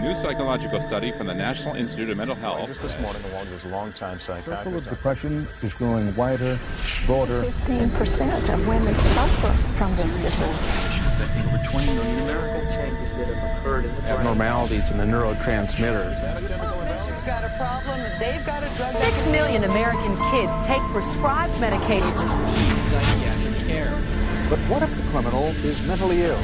new psychological study from the National Institute of Mental Health. Just this morning, along with his longtime psychiatrist. The circle of depression is growing wider, broader. 15% of women suffer from this disorder. Affecting over 20 million Americans. Changes that have occurred in the brain. Abnormalities in the neurotransmitters. She's got a problem, they've got a drug. 6 million American kids take prescribed medication. Psychiatric care. But what if the criminal is mentally ill?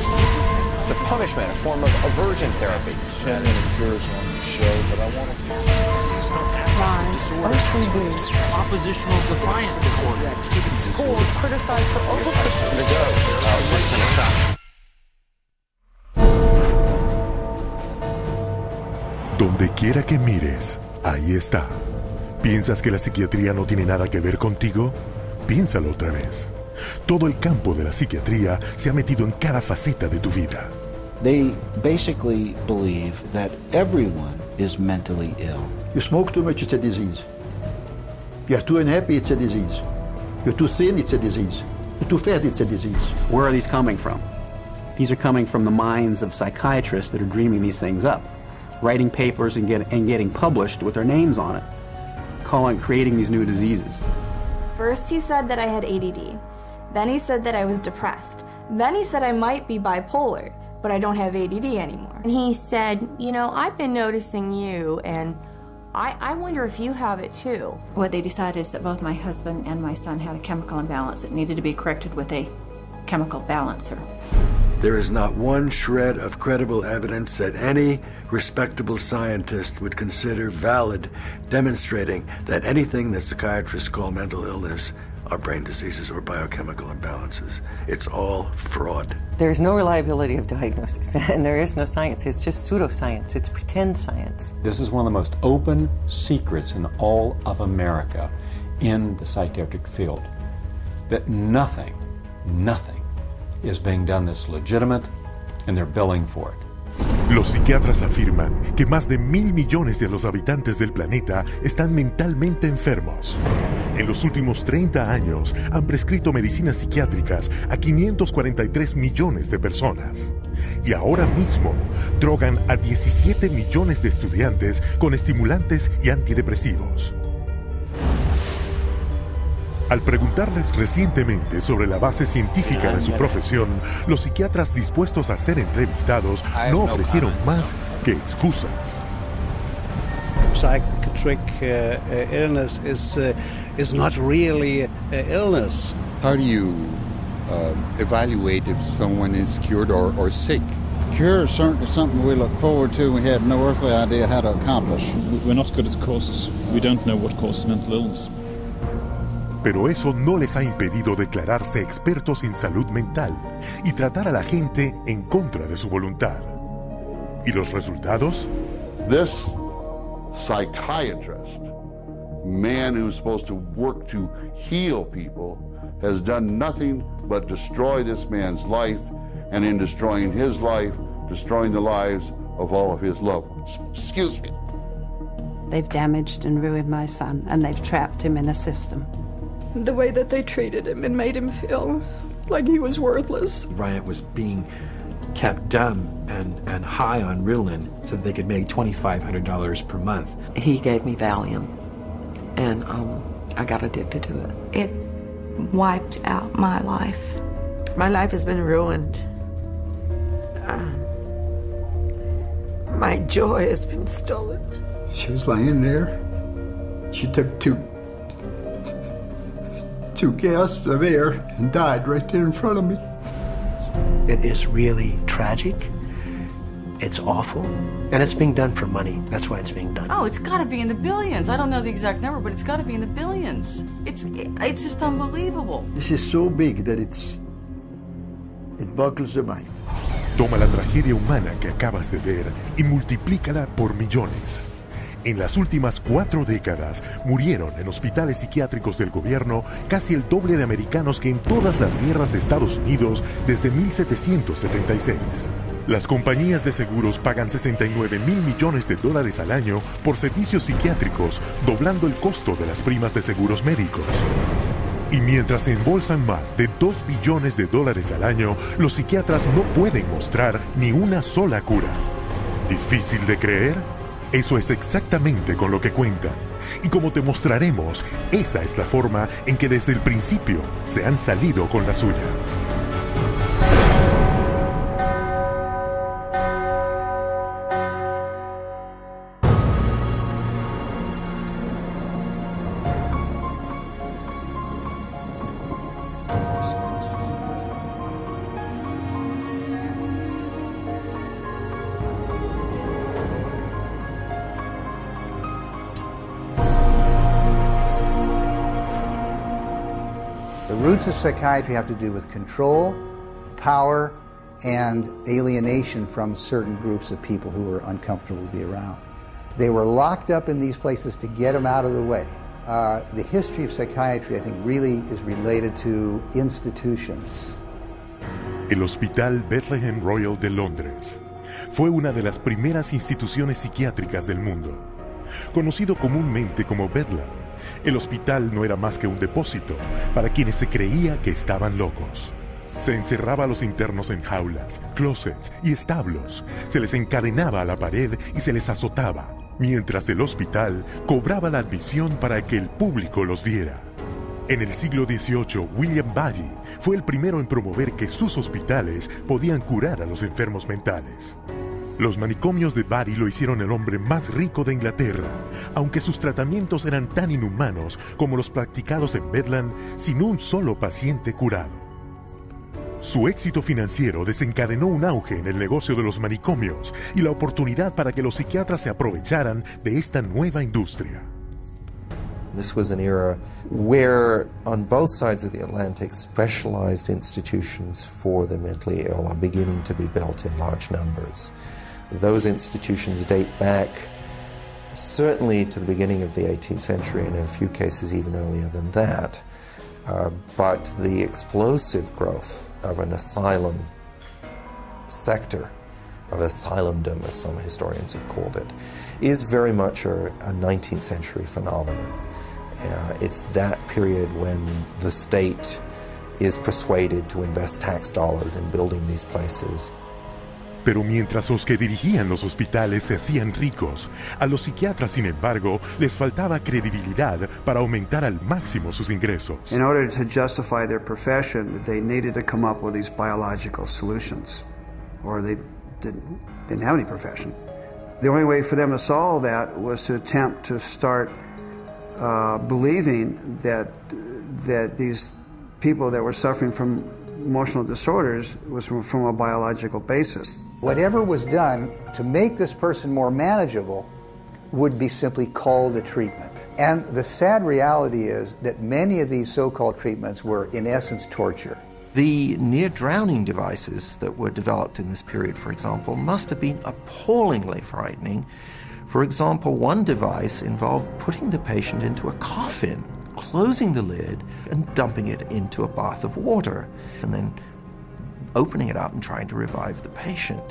The punishment, a form of aversion therapy. Can't interfere on the show, but I want to. OCD. Oppositional defiant disorder. Schools criticized for over-prescription. Donde quiera que mires, ahí está. ¿Piensas que la psiquiatría no tiene nada que ver contigo? Piénsalo otra vez. Todo el campo de la psiquiatría se ha metido en cada faceta de tu vida. They basically believe that everyone is mentally ill. You smoke too much, it's a disease. You're too unhappy, it's a disease. You're too thin, it's a disease. You're too fat, it's a disease. Where are these coming from? These are coming from the minds of psychiatrists that are dreaming these things up, writing papers and getting published with their names on it, creating these new diseases. First he said that I had ADD. Then he said that I was depressed. Then he said I might be bipolar, but I don't have ADD anymore. And he said, you know, I've been noticing you, and I wonder if you have it too. What they decided is that both my husband and my son had a chemical imbalance that needed to be corrected with a chemical balancer. There is not one shred of credible evidence that any respectable scientist would consider valid, demonstrating that anything that psychiatrists call mental illness are brain diseases or biochemical imbalances. It's all fraud. There's no reliability of diagnosis, and there is no science. It's just pseudoscience. It's pretend science. This is one of the most open secrets in all of America in the psychiatric field, that nothing is being done that's legitimate, and they're billing for it. Los psiquiatras afirman que más de 1.000 millones de los habitantes del planeta están mentalmente enfermos. En los últimos 30 años han prescrito medicinas psiquiátricas a 543 millones de personas. Y ahora mismo drogan a 17 millones de estudiantes con estimulantes y antidepresivos. Al preguntarles recientemente sobre la base científica de su profesión, los psiquiatras dispuestos a ser entrevistados no ofrecieron más que excusas. Psychiatric illness is not really illness. How do you evaluate if someone is cured or sick? Cure is certainly something we look forward to. We had no earthly idea how to accomplish. We're not good at causes. We don't know what causes mental illness. Pero eso no les ha impedido declararse expertos en salud mental y tratar a la gente en contra de su voluntad. ¿Y los resultados? This psychiatrist, man who's supposed to work to heal people, has done nothing but destroy this man's life, and in destroying his life, destroying the lives of all of his loved ones. Excuse me. They've damaged and ruined my son, and they've trapped him in a system. The way that they treated him and made him feel like he was worthless. Bryant was being kept dumb and high on Ritalin so that they could make $2,500 per month. He gave me Valium, and I got addicted to it. It wiped out my life. My life has been ruined. My joy has been stolen. She was lying there. She took two gasps of air and died right there in front of me. It is really tragic. It's awful. And it's being done for money. That's why it's being done. Oh, it's got to be in the billions. I don't know the exact number, but it's got to be in the billions. It's just unbelievable. This is so big that it boggles the mind. Toma la tragedia humana que acabas de ver y multiplícala por millones. En las últimas 4 décadas murieron en hospitales psiquiátricos del gobierno casi el doble de americanos que en todas las guerras de Estados Unidos desde 1776. Las compañías de seguros pagan $69 mil millones al año por servicios psiquiátricos, doblando el costo de las primas de seguros médicos. Y mientras se embolsan más de $2 billones al año, los psiquiatras no pueden mostrar ni una sola cura. ¿Difícil de creer? Eso es exactamente con lo que cuentan. Y como te mostraremos, esa es la forma en que desde el principio se han salido con la suya. The roots of psychiatry have to do with control, power, and alienation from certain groups of people who were uncomfortable to be around. They were locked up in these places to get them out of the way. The history of psychiatry, I think, really is related to institutions. El Hospital Bethlehem Royal de Londres fue una de las primeras instituciones psiquiátricas del mundo. Conocido comúnmente como Bedlam, el hospital no era más que un depósito para quienes se creía que estaban locos. Se encerraba a los internos en jaulas, closets y establos, se les encadenaba a la pared y se les azotaba, mientras el hospital cobraba la admisión para que el público los viera. En el siglo XVIII, William Baillie fue el primero en promover que sus hospitales podían curar a los enfermos mentales. Los manicomios de Baillie lo hicieron el hombre más rico de Inglaterra, aunque sus tratamientos eran tan inhumanos como los practicados en Bedlam sin un solo paciente curado. Su éxito financiero desencadenó un auge en el negocio de los manicomios y la oportunidad para que los psiquiatras se aprovecharan de esta nueva industria. This was an era where, on both sides of the Atlantic, specialized institutions for the mentally ill are beginning to be built in large numbers. Those institutions date back certainly to the beginning of the 18th century, and in a few cases even earlier than that. But the explosive growth of an asylum sector, of asylumdom, as some historians have called it, is very much a 19th century phenomenon. It's that period when the state is persuaded to invest tax dollars in building these places. Pero mientras los que dirigían los hospitales se hacían ricos, a los psiquiatras, sin embargo, les faltaba credibilidad para aumentar al máximo sus ingresos. In order to justify their profession, they needed to come up with these biological solutions, or they didn't have any profession. The only way for them to solve that was to attempt to start believing that these people that were suffering from emotional disorders was from a biological basis. Whatever was done to make this person more manageable would be simply called a treatment. And the sad reality is that many of these so-called treatments were, in essence, torture. The near-drowning devices that were developed in this period, for example, must have been appallingly frightening. For example, one device involved putting the patient into a coffin, closing the lid, and dumping it into a bath of water, and then opening it up and trying to revive the patient.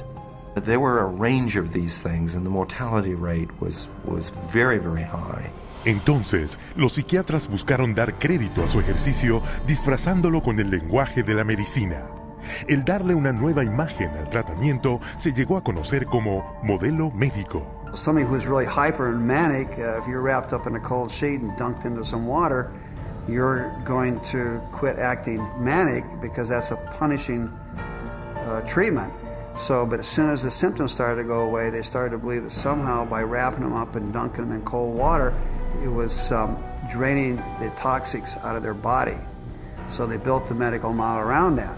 There were a range of these things, and the mortality rate was very, very high. Entonces, los psiquiatras buscaron dar crédito a su ejercicio disfrazándolo con el lenguaje de la medicina. El darle una nueva imagen al tratamiento se llegó a conocer como modelo médico. Somebody who's really hyper and manic, if you're wrapped up in a cold sheet and dunked into some water, you're going to quit acting manic because that's a punishing treatment. But as soon as the symptoms started to go away, they started to believe that somehow by wrapping them up and dunking them in cold water, it was draining the toxics out of their body. So they built the medical model around that.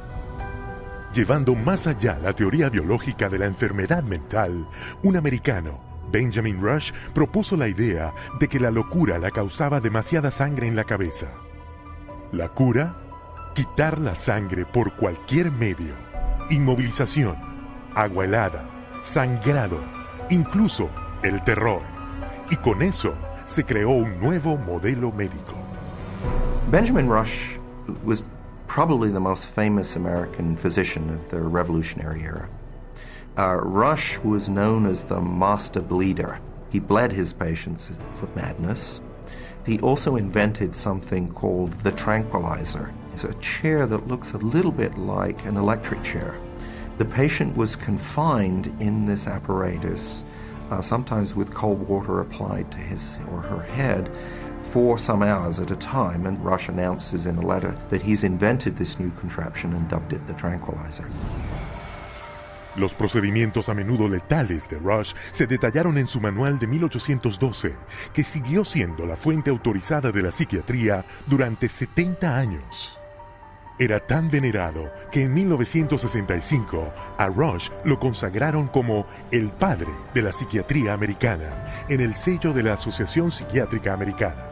Llevando más allá la teoría biológica de la enfermedad mental, un americano, Benjamin Rush, propuso la idea de que la locura la causaba demasiada sangre en la cabeza. La cura, quitar la sangre por cualquier medio, inmovilización, agua helada, sangrado, incluso el terror. Y con eso se creó un nuevo modelo médico. Benjamin Rush was probably the most famous American physician of the Revolutionary era. Rush was known as the master bleeder. He bled his patients for madness. He also invented something called the tranquilizer. It's a chair that looks a little bit like an electric chair. The patient was confined in this apparatus, sometimes with cold water applied to his or her head, for some hours at a time, and Rush announces in a letter that he's invented this new contraption and dubbed it the tranquilizer. Los procedimientos a menudo letales de Rush se detallaron en su manual de 1812, que siguió siendo la fuente autorizada de la psiquiatría durante 70 años. Era tan venerado que en 1965 a Rush lo consagraron como el padre de la psiquiatría americana en el sello de la Asociación Psiquiátrica Americana.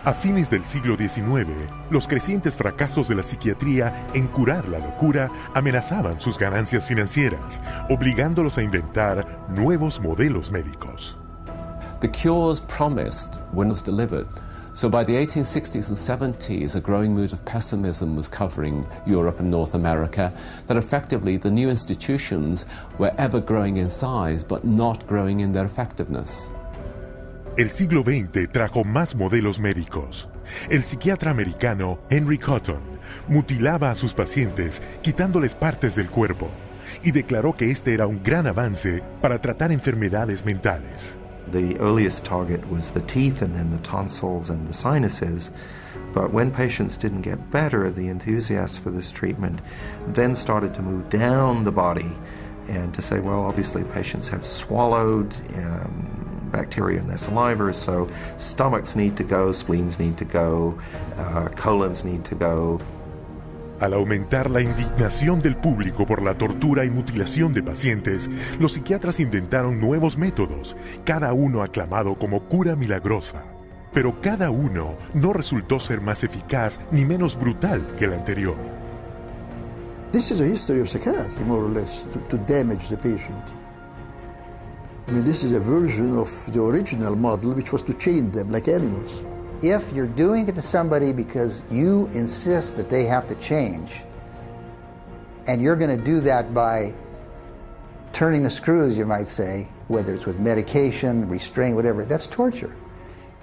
A fines del siglo XIX, los crecientes fracasos de la psiquiatría en curar la locura amenazaban sus ganancias financieras, obligándolos a inventar nuevos modelos médicos. The cures promised when it was delivered. So by the 1860s and 70s, a growing mood of pessimism was covering Europe and North America, that effectively the new institutions were ever growing in size but not growing in their effectiveness. El siglo XX trajo más modelos médicos. El psiquiatra americano Henry Cotton mutilaba a sus pacientes quitándoles partes del cuerpo y declaró que este era un gran avance para tratar enfermedades mentales. The earliest target was the teeth and then the tonsils and the sinuses. But when patients didn't get better, the enthusiasts for this treatment then started to move down the body and to say, well, obviously patients have swallowed bacteria in their saliva, so stomachs need to go, spleens need to go, colons need to go. Al aumentar la indignación del público por la tortura y mutilación de pacientes, los psiquiatras inventaron nuevos métodos, cada uno aclamado como cura milagrosa. Pero cada uno no resultó ser más eficaz ni menos brutal que el anterior. This is a history of psychiatry, more or less, to damage the patient. I mean, this is a version of the original model, which was to chain them like animals. If you're doing it to somebody because you insist that they have to change, and you're going to do that by turning the screws, you might say, whether it's with medication, restraint, whatever, that's torture.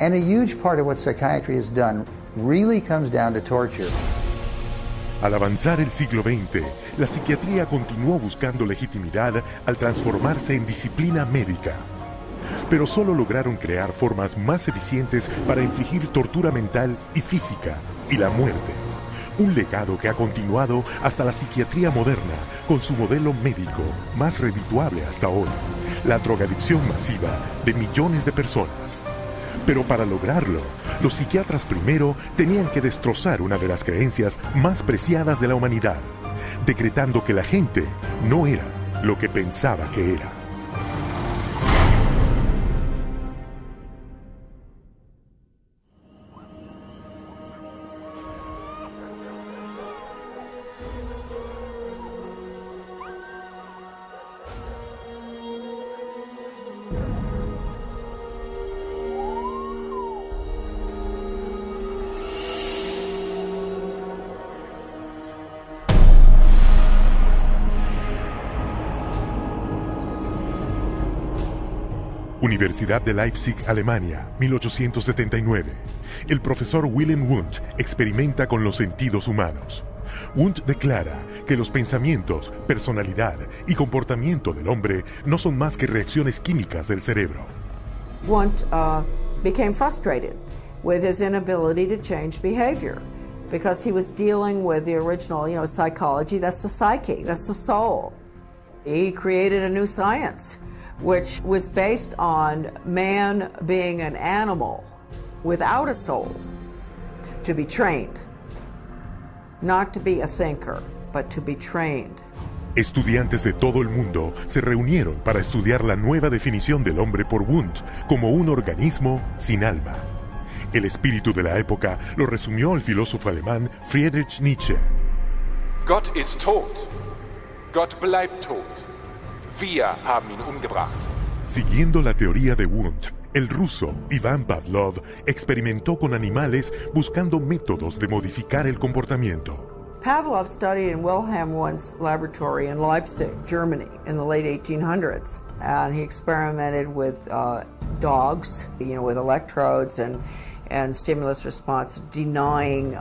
And a huge part of what psychiatry has done really comes down to torture. Al avanzar el siglo XX, la psiquiatría continuó buscando legitimidad al transformarse en disciplina médica. Pero solo lograron crear formas más eficientes para infligir tortura mental y física, y la muerte. Un legado que ha continuado hasta la psiquiatría moderna, con su modelo médico más redituable hasta hoy, la drogadicción masiva de millones de personas. Pero para lograrlo, los psiquiatras primero tenían que destrozar una de las creencias más preciadas de la humanidad, decretando que la gente no era lo que pensaba que era. Universidad de Leipzig, Alemania, 1879. El profesor Wilhelm Wundt experimenta con los sentidos humanos. Wundt declara que los pensamientos, personalidad y comportamiento del hombre no son más que reacciones químicas del cerebro. Wundt became frustrated with his inability to change behavior because he was dealing with the original, psychology. That's the psyche, that's the soul. He created a new science, which was based on man being an animal without a soul, to be trained. Not to be a thinker, but to be trained. Estudiantes de todo el mundo se reunieron para estudiar la nueva definición del hombre por Wundt como un organismo sin alma. El espíritu de la época lo resumió el filósofo alemán Friedrich Nietzsche. Gott ist tot. Gott bleibt tot. Wir haben ihn umgebracht. Siguiendo la teoría de Wundt, el ruso Ivan Pavlov experimentó con animales buscando métodos de modificar el comportamiento. Pavlov studied in Wilhelm Wundt's laboratory in Leipzig, Germany, in the late 1800s. And he experimented with dogs, with electrodes and stimulus response, denying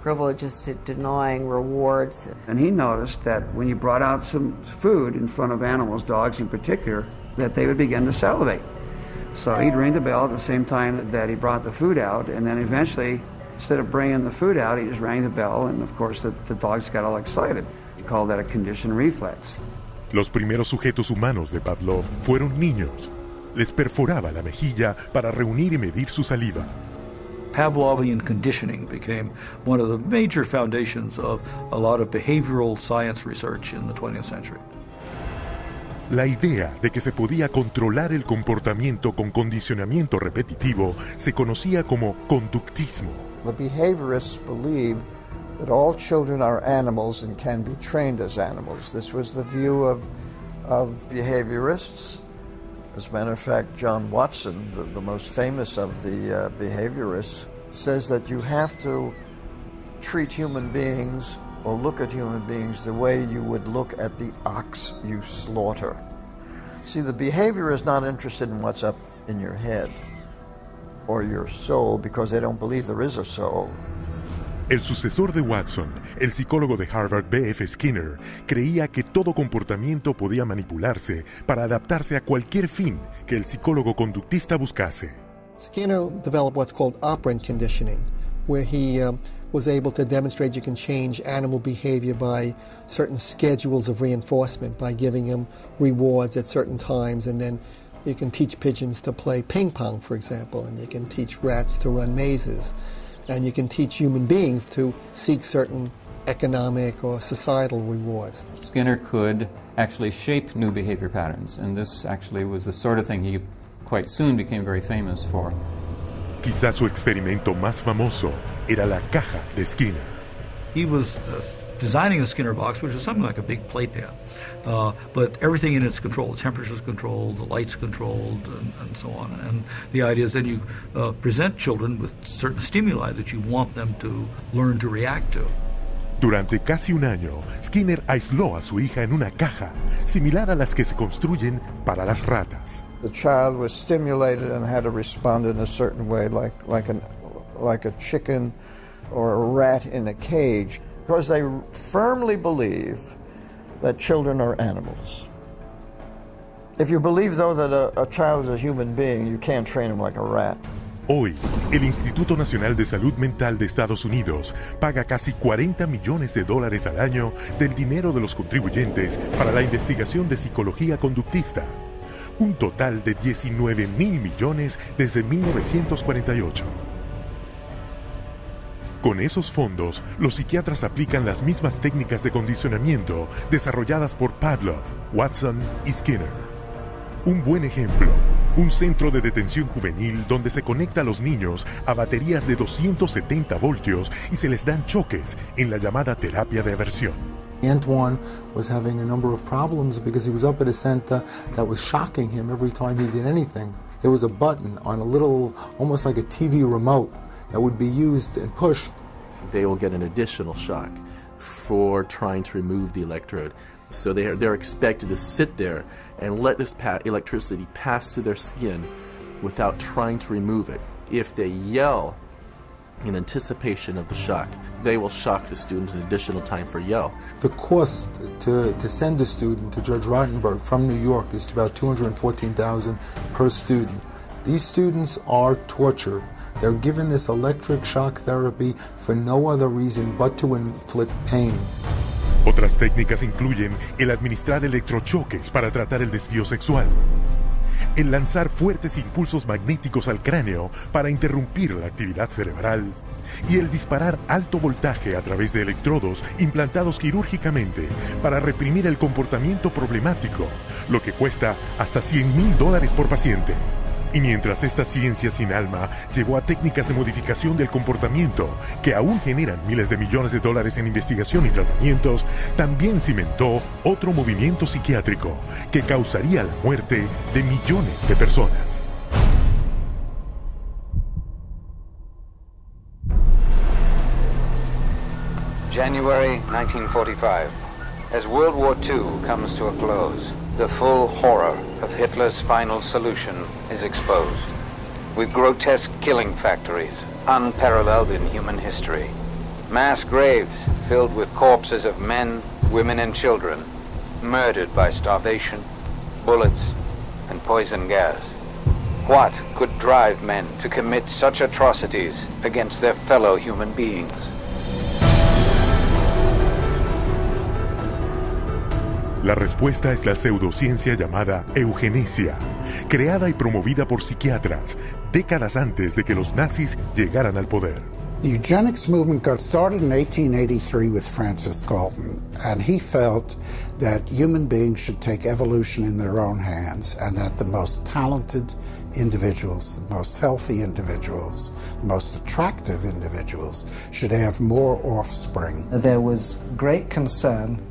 privileges to denying rewards. And he noticed that when you brought out some food in front of animals, dogs in particular, that they would begin to salivate. So he'd ring the bell at the same time that he brought the food out, and then eventually, instead of bringing the food out, he just rang the bell, and of course the dogs got all excited. He called that a conditioned reflex. Los primeros sujetos humanos de Pavlov fueron niños. Les perforaba la mejilla para reunir y medir su saliva. Pavlovian conditioning became one of the major foundations of a lot of behavioral science research in the 20th century. La idea de que se podía controlar el comportamiento con condicionamiento repetitivo se conocía como conductismo. The behaviorists believed that all children are animals and can be trained as animals. This was the view of behaviorists. As a matter of fact, John Watson, the most famous of the behaviorists, says that you have to treat human beings or look at human beings the way you would look at the ox you slaughter. See, the behavior is not interested in what's up in your head or your soul because they don't believe there is a soul. El sucesor de Watson, el psicólogo de Harvard B.F. Skinner, creía que todo comportamiento podía manipularse para adaptarse a cualquier fin que el psicólogo conductista buscase. Skinner developed what's called operant conditioning, where he was able to demonstrate you can change animal behavior by certain schedules of reinforcement, by giving them rewards at certain times, and then you can teach pigeons to play ping pong, for example, and you can teach rats to run mazes. And you can teach human beings to seek certain economic or societal rewards. Skinner could actually shape new behavior patterns, and this actually was the sort of thing he quite soon became very famous for. Quizás su experimento más famoso era la caja de Skinner. He was designing a Skinner box, which is something like a big playpen, but everything in it's controlled. The temperature's controlled, the light's controlled, and so on. And the idea is then you present children with certain stimuli that you want them to learn to react to. Durante casi un año, Skinner aisló a su hija en una caja, similar a las que se construyen para las ratas. The child was stimulated and had to respond in a certain way, like a chicken or a rat in a cage, because they firmly believe that children are animals. If you believe, though, that a child is a human being, you can't train him like a rat. Hoy, el Instituto Nacional de Salud Mental de Estados Unidos paga casi $40 millones al año del dinero de los contribuyentes para la investigación de psicología conductista. Un total de $19,000 millones desde 1948. Con esos fondos, los psiquiatras aplican las mismas técnicas de condicionamiento desarrolladas por Pavlov, Watson y Skinner. Un buen ejemplo, un centro de detención juvenil donde se conecta a los niños a baterías de 270 voltios y se les dan choques en la llamada terapia de aversión. Antoine was having a number of problems because he was up at a center that was shocking him every time he did anything. There was a button on a little, almost like a TV remote, that would be used and pushed. They will get an additional shock for trying to remove the electrode. So they're expected to sit there and let this electricity pass through their skin without trying to remove it. If they yell in anticipation of the shock, they will shock the student an additional time for yell. The cost to send a student to Judge Rottenberg from New York is about $214,000 per student. These students are tortured. They're given this electric shock therapy for no other reason but to inflict pain. Otras técnicas incluyen el administrar electrochoques para tratar el desvío sexual, el lanzar fuertes impulsos magnéticos al cráneo para interrumpir la actividad cerebral y el disparar alto voltaje a través de electrodos implantados quirúrgicamente para reprimir el comportamiento problemático, lo que cuesta hasta $100,000 por paciente. Y mientras esta ciencia sin alma llevó a técnicas de modificación del comportamiento que aún generan miles de millones de dólares en investigación y tratamientos, también cimentó otro movimiento psiquiátrico que causaría la muerte de millones de personas. January 1945. As World War II comes to a close, the full horror of Hitler's final solution is exposed, with grotesque killing factories unparalleled in human history. Mass graves filled with corpses of men, women, and children, murdered by starvation, bullets, and poison gas. What could drive men to commit such atrocities against their fellow human beings? La respuesta es la pseudociencia llamada eugenesia, creada y promovida por psiquiatras décadas antes de que los nazis llegaran al poder. The eugenics movement got started in 1883 with Francis Galton, and he felt that human beings should take evolution in their own hands, and that the most talented individuals, the most healthy individuals, the most attractive individuals should have more offspring. There was great concern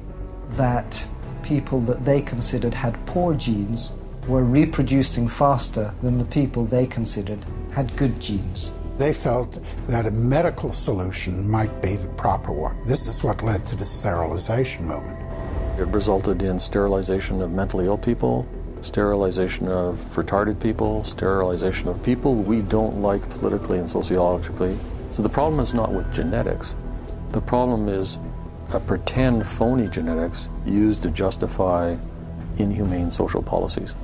that people that they considered had poor genes were reproducing faster than the people they considered had good genes. They felt that a medical solution might be the proper one. This is what led to the sterilization movement. It resulted in sterilization of mentally ill people, sterilization of retarded people, sterilization of people we don't like politically and sociologically. So the problem is not with genetics. The problem is a pretend phony genetics used to justify inhumane social policies.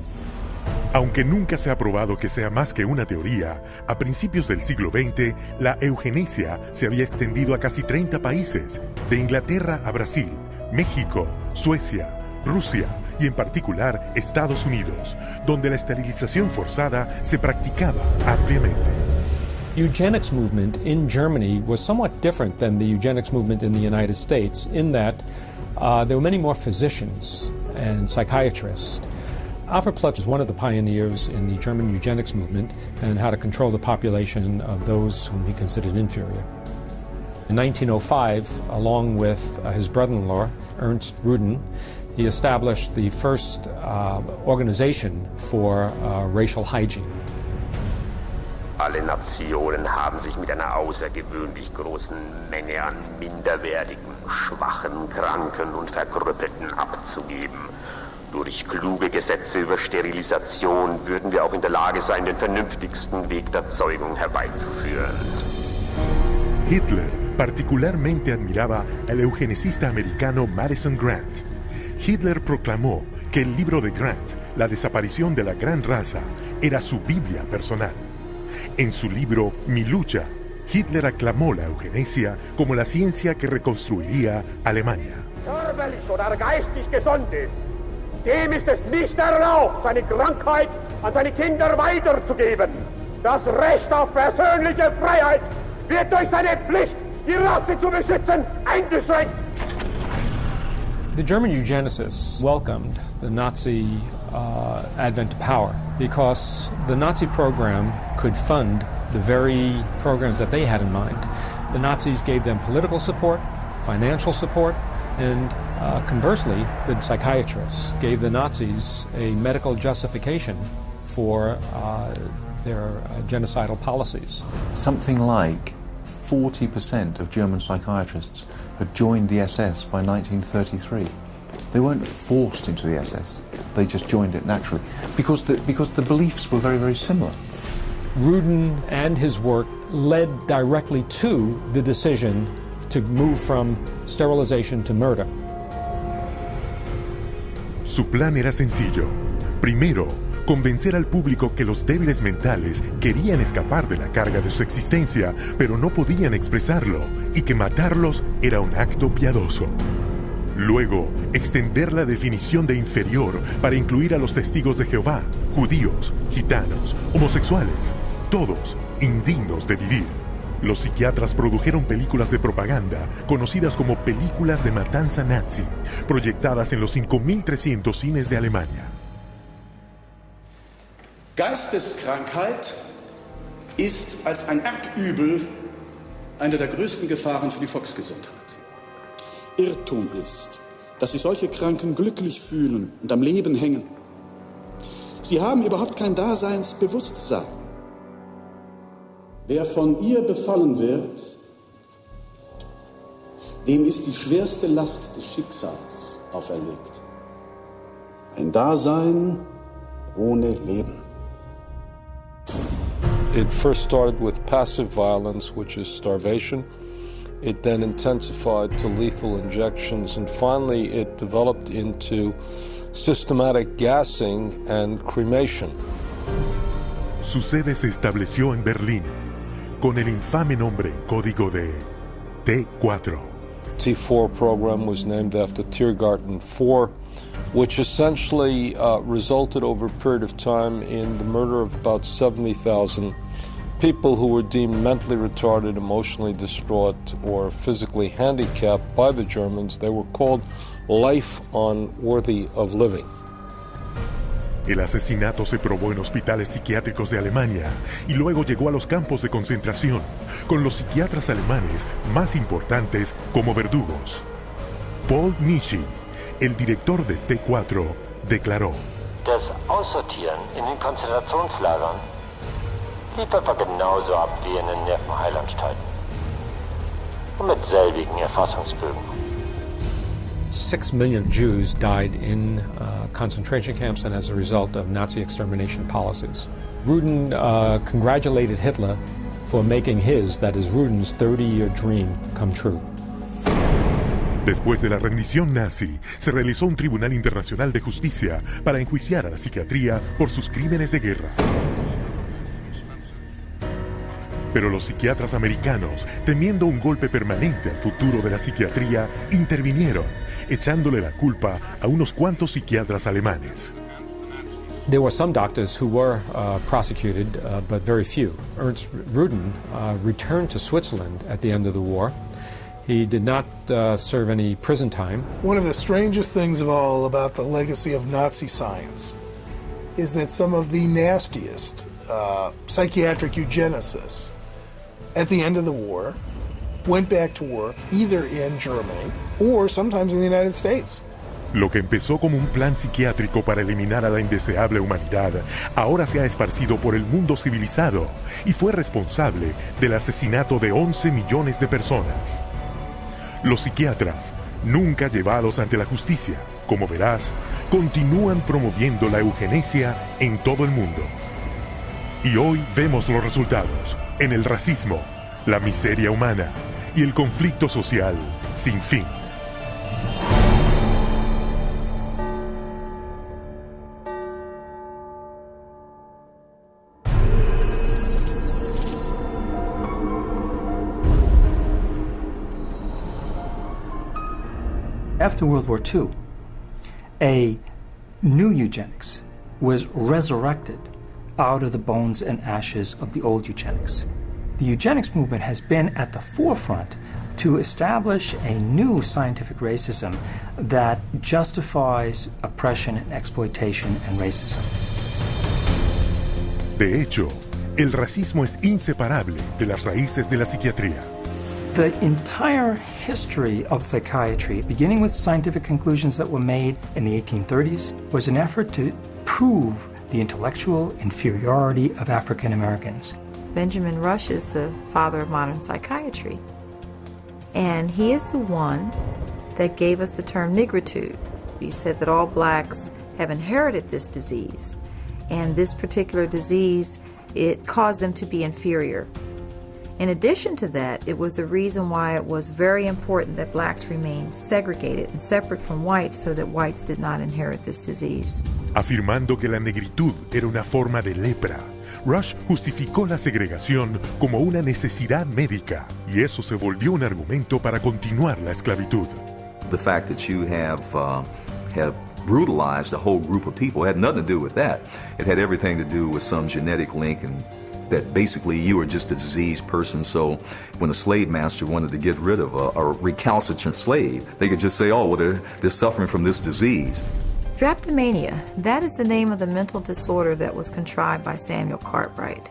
Aunque nunca se ha probado que sea más que una teoría, a principios del siglo XX, la eugenesia se había extendido a casi 30 países, de Inglaterra a Brasil, México, Suecia, Rusia y en particular Estados Unidos, donde la esterilización forzada se practicaba ampliamente. Eugenics movement in Germany was somewhat different than the eugenics movement in the United States in that there were many more physicians and psychiatrists. Alfred Ploetz was one of the pioneers in the German eugenics movement and how to control the population of those whom he considered inferior. In 1905, along with his brother-in-law, Ernst Rudin, he established the first organization for racial hygiene. Alle Nationen haben sich mit einer außergewöhnlich großen Menge an minderwertigen, schwachen, kranken und Verkrüppelten abzugeben. Durch kluge Gesetze über Sterilisation würden wir auch in der Lage sein, den vernünftigsten Weg der Zeugung herbeizuführen. Hitler particularmente admiraba al eugenicista americano Madison Grant. Hitler proclamó que el libro de Grant, La desaparición de la gran raza, era su Biblia personal. En su libro Mi lucha, Hitler aclamó la eugenesia como la ciencia que reconstruiría Alemania. Körperlich oder geistig gesund ist, dem ist es nicht erlaubt, seine Krankheit an seine Kinder weiterzugeben. Das Recht auf persönliche Freiheit wird durch seine Pflicht, die Rasse zu beschützen, eingeschränkt. The German eugenicists welcomed the Nazi advent to power because the Nazi program could fund the very programs that they had in mind. The Nazis gave them political support, financial support, and conversely, the psychiatrists gave the Nazis a medical justification for their genocidal policies. Something like 40% of German psychiatrists had joined the SS by 1933. They weren't forced into the SS. They just joined it naturally because the beliefs were very, very similar. Rudin and his work led directly to the decision to move from sterilization to murder. Su plan era sencillo. Primero, convencer al público que los débiles mentales querían escapar de la carga de su existencia, pero no podían expresarlo, y que matarlos era un acto piadoso. Luego, extender la definición de inferior para incluir a los testigos de Jehová, judíos, gitanos, homosexuales, todos indignos de vivir. Los psiquiatras produjeron películas de propaganda, conocidas como películas de matanza nazi, proyectadas en los 5.300 cines de Alemania. Geisteskrankheit ist als ein Erbübel eine der größten Gefahren für die Volksgesundheit. Irrtum ist, dass sich solche Kranken glücklich fühlen und am Leben hängen. Sie haben überhaupt kein Daseinsbewusstsein. Wer von ihr befallen wird, dem ist die schwerste Last des Schicksals auferlegt. Ein Dasein ohne Leben. It first started with passive violence, which is starvation, It then intensified to lethal injections, and finally it developed into systematic gassing and cremation. Su sede se estableció en Berlín, con el infame nombre en código de T4. T4 program was named after Tiergarten 4, which essentially resulted over a period of time in the murder of about 70,000 people who were deemed mentally retarded, emotionally distraught, or physically handicapped by the Germans. They were called life unworthy of living. El asesinato se probó en hospitales psiquiátricos de Alemania y luego llegó a los campos de concentración, con los psiquiatras alemanes más importantes como verdugos. Paul Nishi, el director de T4, declaró: Das Aussortieren in den Konzentrationslagern lief etwa genauso ab wie in den Nervenheilanstalten. Und mit selbigen Erfassungsbögen. 6 million Jews died in concentration camps and as a result of Nazi extermination policies. Rudin congratulated Hitler for making his, that is Rudin's, 30-year dream come true. Después de la rendición nazi, se realizó un Tribunal Internacional de Justicia para enjuiciar a la psiquiatría por sus crímenes de guerra. Pero los psiquiatras americanos, temiendo un golpe permanente al futuro de la psiquiatría, intervinieron, echándole la culpa a unos cuantos psiquiatras alemanes. There were some doctors who were prosecuted, but very few. Ernst Rudin returned to Switzerland at the end of the war. He did not serve any prison time. One of the strangest things of all about the legacy of Nazi science is that some of the nastiest psychiatric eugenicists at the end of the war went back to work either in Germany or sometimes in the United States. Lo que empezó como un plan psiquiátrico para eliminar a la indeseable humanidad, ahora se ha esparcido por el mundo civilizado y fue responsable del asesinato de 11 millones de personas. Los psiquiatras, nunca llevados ante la justicia, como verás, continúan promoviendo la eugenesia en todo el mundo. Y hoy vemos los resultados en el racismo, la miseria humana y el conflicto social sin fin. After World War II, a new eugenics was resurrected out of the bones and ashes of the old eugenics. The eugenics movement has been at the forefront to establish a new scientific racism that justifies oppression and exploitation and racism. De hecho, el racismo es inseparable de las raíces de la psiquiatría. The entire history of psychiatry, beginning with scientific conclusions that were made in the 1830s, was an effort to prove the intellectual inferiority of African Americans. Benjamin Rush is the father of modern psychiatry. And he is the one that gave us the term nigritude. He said that all blacks have inherited this disease. And this particular disease, it caused them to be inferior. In addition to that, it was the reason why it was very important that blacks remain segregated and separate from whites so that whites did not inherit this disease. Afirmando que la negritud era una forma de lepra, Rush justificó la segregación como una necesidad médica, y eso se volvió un argumento para continuar la esclavitud. The fact that you have brutalized a whole group of people had nothing to do with that. It had everything to do with some genetic link, and that basically you were just a diseased person. So when a slave master wanted to get rid of a recalcitrant slave, they could just say, oh, well, they're suffering from this disease. Drapetomania, that is the name of the mental disorder that was contrived by Samuel Cartwright,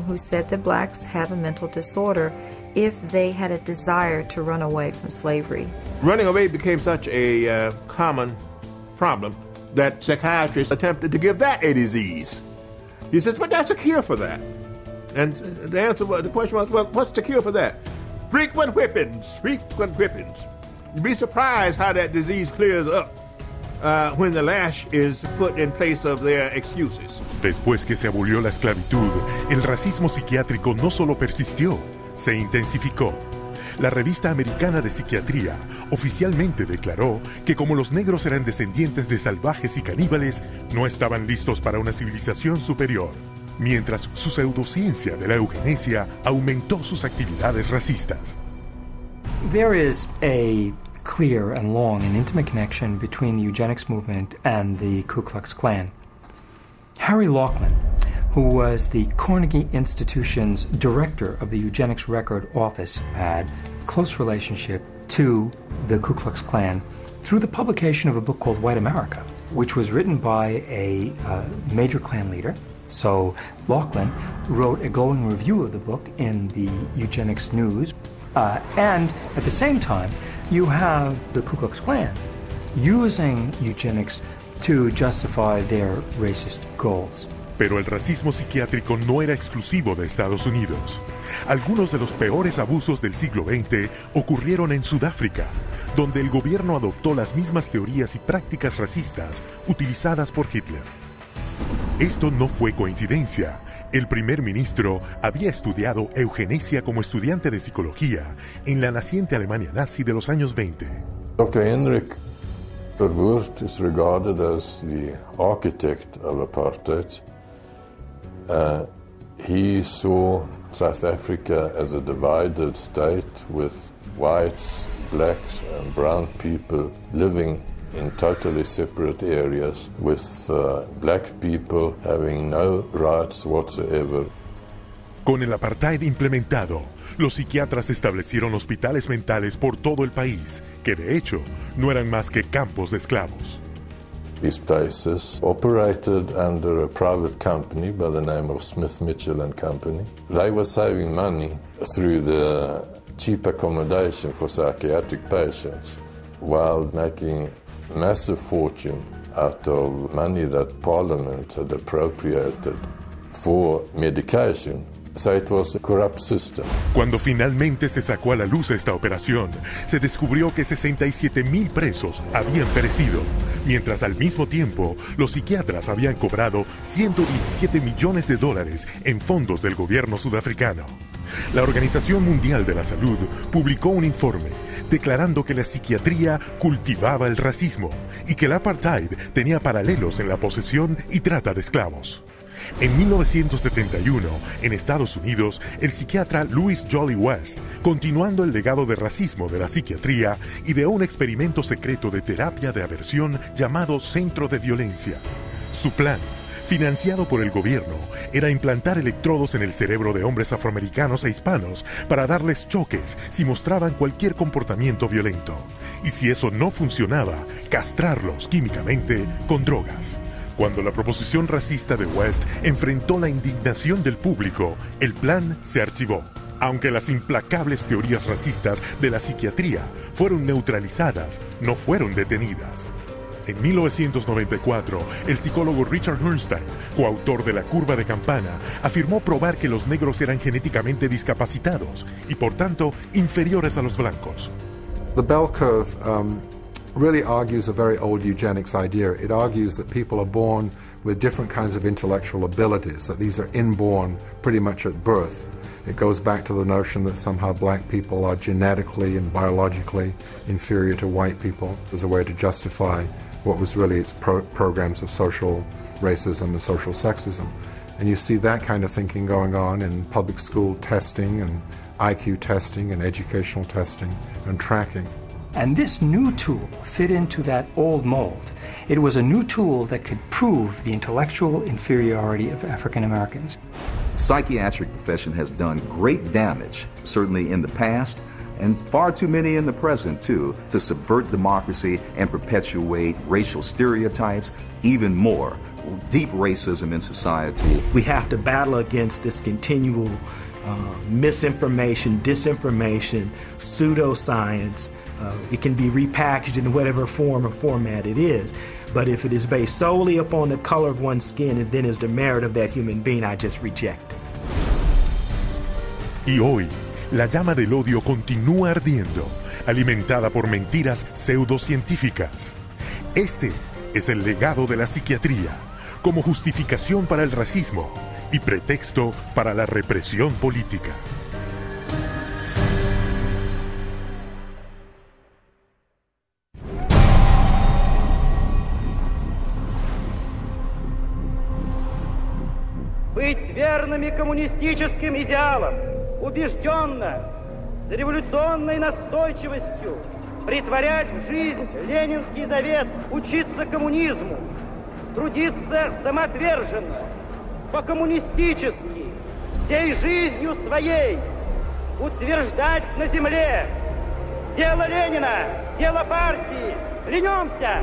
who said that blacks have a mental disorder if they had a desire to run away from slavery. Running away became such a common problem that psychiatrists attempted to give that a disease. He says, but that's a cure for that. And the question was, well, what's the cure for that? Frequent whippings, frequent whippings. You'd be surprised how that disease clears up when the lash is put in place of their excuses. Después que se abolió la esclavitud, el racismo psiquiátrico no solo persistió, se intensificó. la revista americana de psiquiatría oficialmente declaró que como los negros eran descendientes de salvajes y caníbales, no estaban listos para una civilización superior, mientras su pseudociencia de la eugenesia aumentó sus actividades racistas. There is a clear and long and intimate connection between the eugenics movement and the Ku Klux Klan. Harry Laughlin, who was the Carnegie Institution's director of the Eugenics Record Office, had a close relationship to the Ku Klux Klan through the publication of a book called White America, which was written by a major Klan leader. So Laughlin wrote a glowing review of the book in the Eugenics News. And at the same time, you have the Ku Klux Klan using eugenics to justify their racist goals. Pero el racismo psiquiátrico no era exclusivo de Estados Unidos. Algunos de los peores abusos del siglo XX ocurrieron en Sudáfrica, donde el gobierno adoptó las mismas teorías y prácticas racistas utilizadas por Hitler. Esto no fue coincidencia. El primer ministro había estudiado eugenesia como estudiante de psicología en la naciente Alemania nazi de los años 20. Dr. Henrik Verwoerd is regarded as the architect of apartheid. He saw South Africa as a divided state with whites, blacks and brown people living in totally separate areas, with black people having no rights whatsoever. Con el apartheid implementado, los psiquiatras establecieron hospitales mentales por todo el país, que de hecho no eran más que campos de esclavos. These places operated under a private company by the name of Smith Mitchell and Company. They were saving money through the cheap accommodation for psychiatric patients while making massive fortune out of money that Parliament had appropriated for medication. So it was a corrupt system. Cuando finalmente se sacó a la luz esta operación, se descubrió que 67,000 presos habían perecido, mientras al mismo tiempo los psiquiatras habían cobrado $117 millones en fondos del gobierno sudafricano. La Organización Mundial de la Salud publicó un informe declarando que la psiquiatría cultivaba el racismo y que el apartheid tenía paralelos en la posesión y trata de esclavos. En 1971, en Estados Unidos, el psiquiatra Louis Jolly West, continuando el legado de racismo de la psiquiatría, ideó un experimento secreto de terapia de aversión llamado Centro de Violencia. Su plan, financiado por el gobierno, era implantar electrodos en el cerebro de hombres afroamericanos e hispanos para darles choques si mostraban cualquier comportamiento violento. Y si eso no funcionaba, castrarlos químicamente con drogas. Cuando la proposición racista de West enfrentó la indignación del público, el plan se archivó. Aunque las implacables teorías racistas de la psiquiatría fueron neutralizadas, no fueron detenidas. En 1994, el psicólogo Richard Herrnstein, coautor de La curva de Campana, afirmó probar que los negros eran genéticamente discapacitados y, por tanto, inferiores a los blancos. The bell curve really argues a very old eugenics idea. It argues that people are born with different kinds of intellectual abilities, that these are inborn pretty much at birth. It goes back to the notion that somehow black people are genetically and biologically inferior to white people as a way to justify what was really its programs of social racism and social sexism. And you see that kind of thinking going on in public school testing and IQ testing and educational testing and tracking. And this new tool fit into that old mold. It was a new tool that could prove the intellectual inferiority of African Americans. Psychiatric profession has done great damage, certainly in the past, and far too many in the present, too, to subvert democracy and perpetuate racial stereotypes, even more, deep racism in society. We have to battle against this continual misinformation, disinformation, pseudoscience. It can be repackaged in whatever form or format it is. But if it is based solely upon the color of one's skin and then is the merit of that human being, I just reject it. Y hoy, la llama del odio continúa ardiendo, alimentada por mentiras pseudocientíficas. Este es el legado de la psiquiatría, como justificación para el racismo y pretexto para la represión política. быть верными коммунистическим идеалам, убежденно, с революционной настойчивостью претворять в жизнь ленинский завет, учиться коммунизму, трудиться самоотверженно, по-коммунистически, всей жизнью своей, утверждать на земле дело Ленина, дело партии. Клянемся!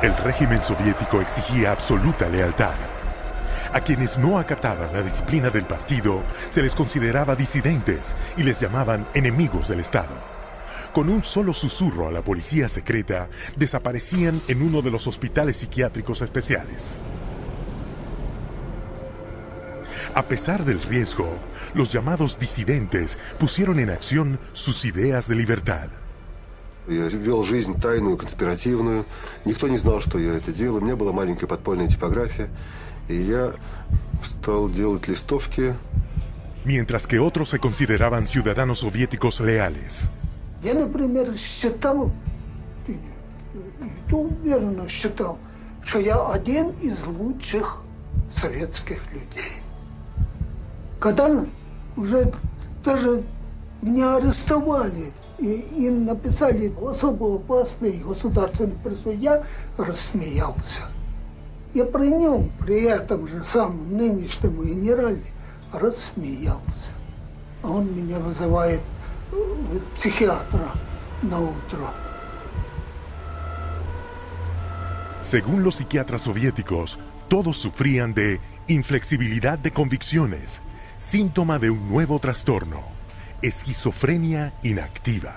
El régimen soviético exigía absoluta lealtad. A quienes no acataban la disciplina del partido se les consideraba disidentes y les llamaban enemigos del Estado. Con un solo susurro a la policía secreta, desaparecían en uno de los hospitales psiquiátricos especiales. A pesar del riesgo, los llamados disidentes pusieron en acción sus ideas de libertad. Я вел жизнь тайную, конспиративную. Никто не знал, что я это делаю. У меня была маленькая подпольная типография. И я стал делать листовки. Mientras que otros se consideraban ciudadanos soviéticos leales. Я, например, считал, уверенно считал, что я один из лучших советских людей. Когда уже даже меня арестовали и написали особо опасный государственный призыв, я рассмеялся. Я при нем, при этом же самом нынешнем генерале, рассмеялся. А он меня вызывает psiquiatra na utro. Según los psiquiatras soviéticos, todos sufrían de inflexibilidad de convicciones, síntoma de un nuevo trastorno, esquizofrenia inactiva.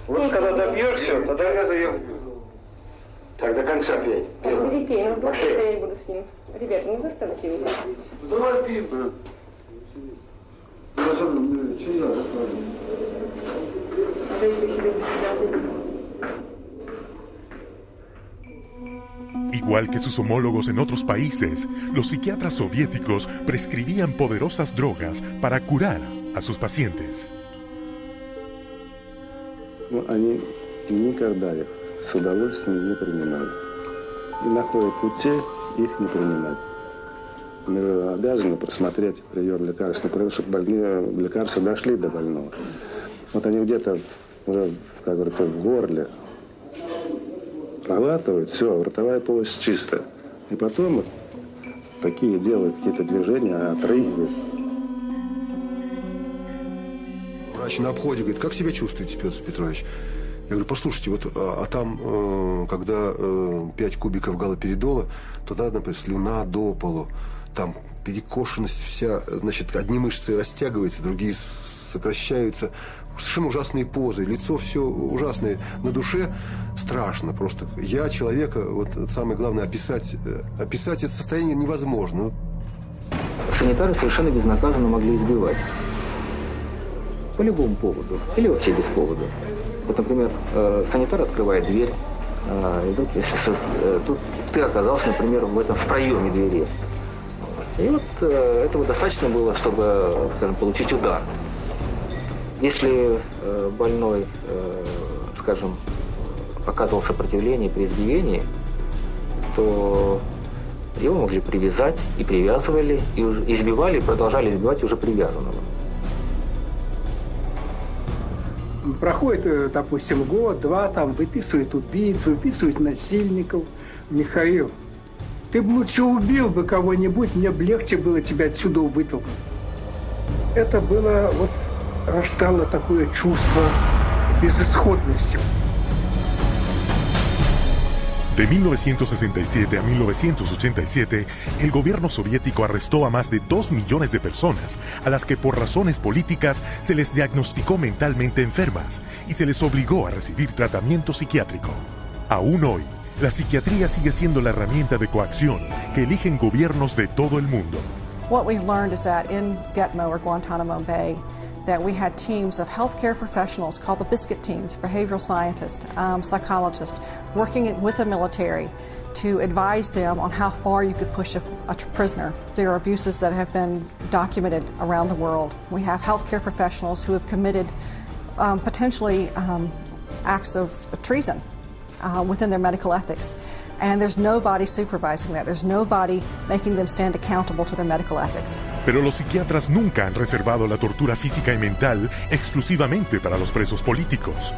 Вот когда добьешься, тогда я заем. Так, до конца пей. Я не буду с ним. Ребята, не заставьте его. Давай пей. Igual que sus homólogos en otros países, los psiquiatras soviéticos prescribían poderosas drogas para curar a sus pacientes. Они никогда их с удовольствием не принимали. И находят пути их не принимать. Мы обязаны просмотреть прием лекарств, чтобы больные лекарства дошли до больного. Вот они где-то уже, как говорится, в горле проглатывают, все, ротовая полость чистая. И потом вот такие делают какие-то движения, отрыгивают. Врач на обходе говорит, как себя чувствуете, Петр Петрович? Я говорю, послушайте, вот, а там, когда 5 кубиков галоперидола, туда, например, слюна до полу, там перекошенность вся, значит, одни мышцы растягиваются, другие сокращаются, совершенно ужасные позы, лицо все ужасное, на душе страшно просто. Я человека, вот самое главное, описать это состояние невозможно. Санитары совершенно безнаказанно могли избивать. По любому поводу. Или вообще без повода. Вот, например, санитар открывает дверь, и вдруг, если тут ты оказался, например, в проеме двери. И вот этого достаточно было, чтобы, скажем, получить удар. Если больной, скажем, оказывал сопротивление при избиении, то его могли привязать, и привязывали, и избивали, и продолжали избивать уже привязанного. Проходит, допустим, год-два, там выписывают убийц, выписывают насильников. Михаил, ты бы лучше убил бы кого-нибудь, мне бы легче было тебя отсюда вытолкнуть. Это было, вот, рождало такое чувство безысходности. De 1967 a 1987, el gobierno soviético arrestó a más de 2 millones de personas, a las que por razones políticas se les diagnosticó mentalmente enfermas y se les obligó a recibir tratamiento psiquiátrico. Aún hoy, la psiquiatría sigue siendo la herramienta de coacción que eligen gobiernos de todo el mundo. What we've learned is that in Gitmo or Guantanamo Bay, that we had teams of healthcare professionals called the biscuit teams, behavioral scientists, psychologists, working with the military to advise them on how far you could push a prisoner. There are abuses that have been documented around the world. We have healthcare professionals who have committed potentially acts of treason within their medical ethics. And there's nobody supervising that. There's nobody making them stand accountable to their medical ethics. Pero los psiquiatras nunca han reservado la tortura física y mental exclusivamente para los presos políticos.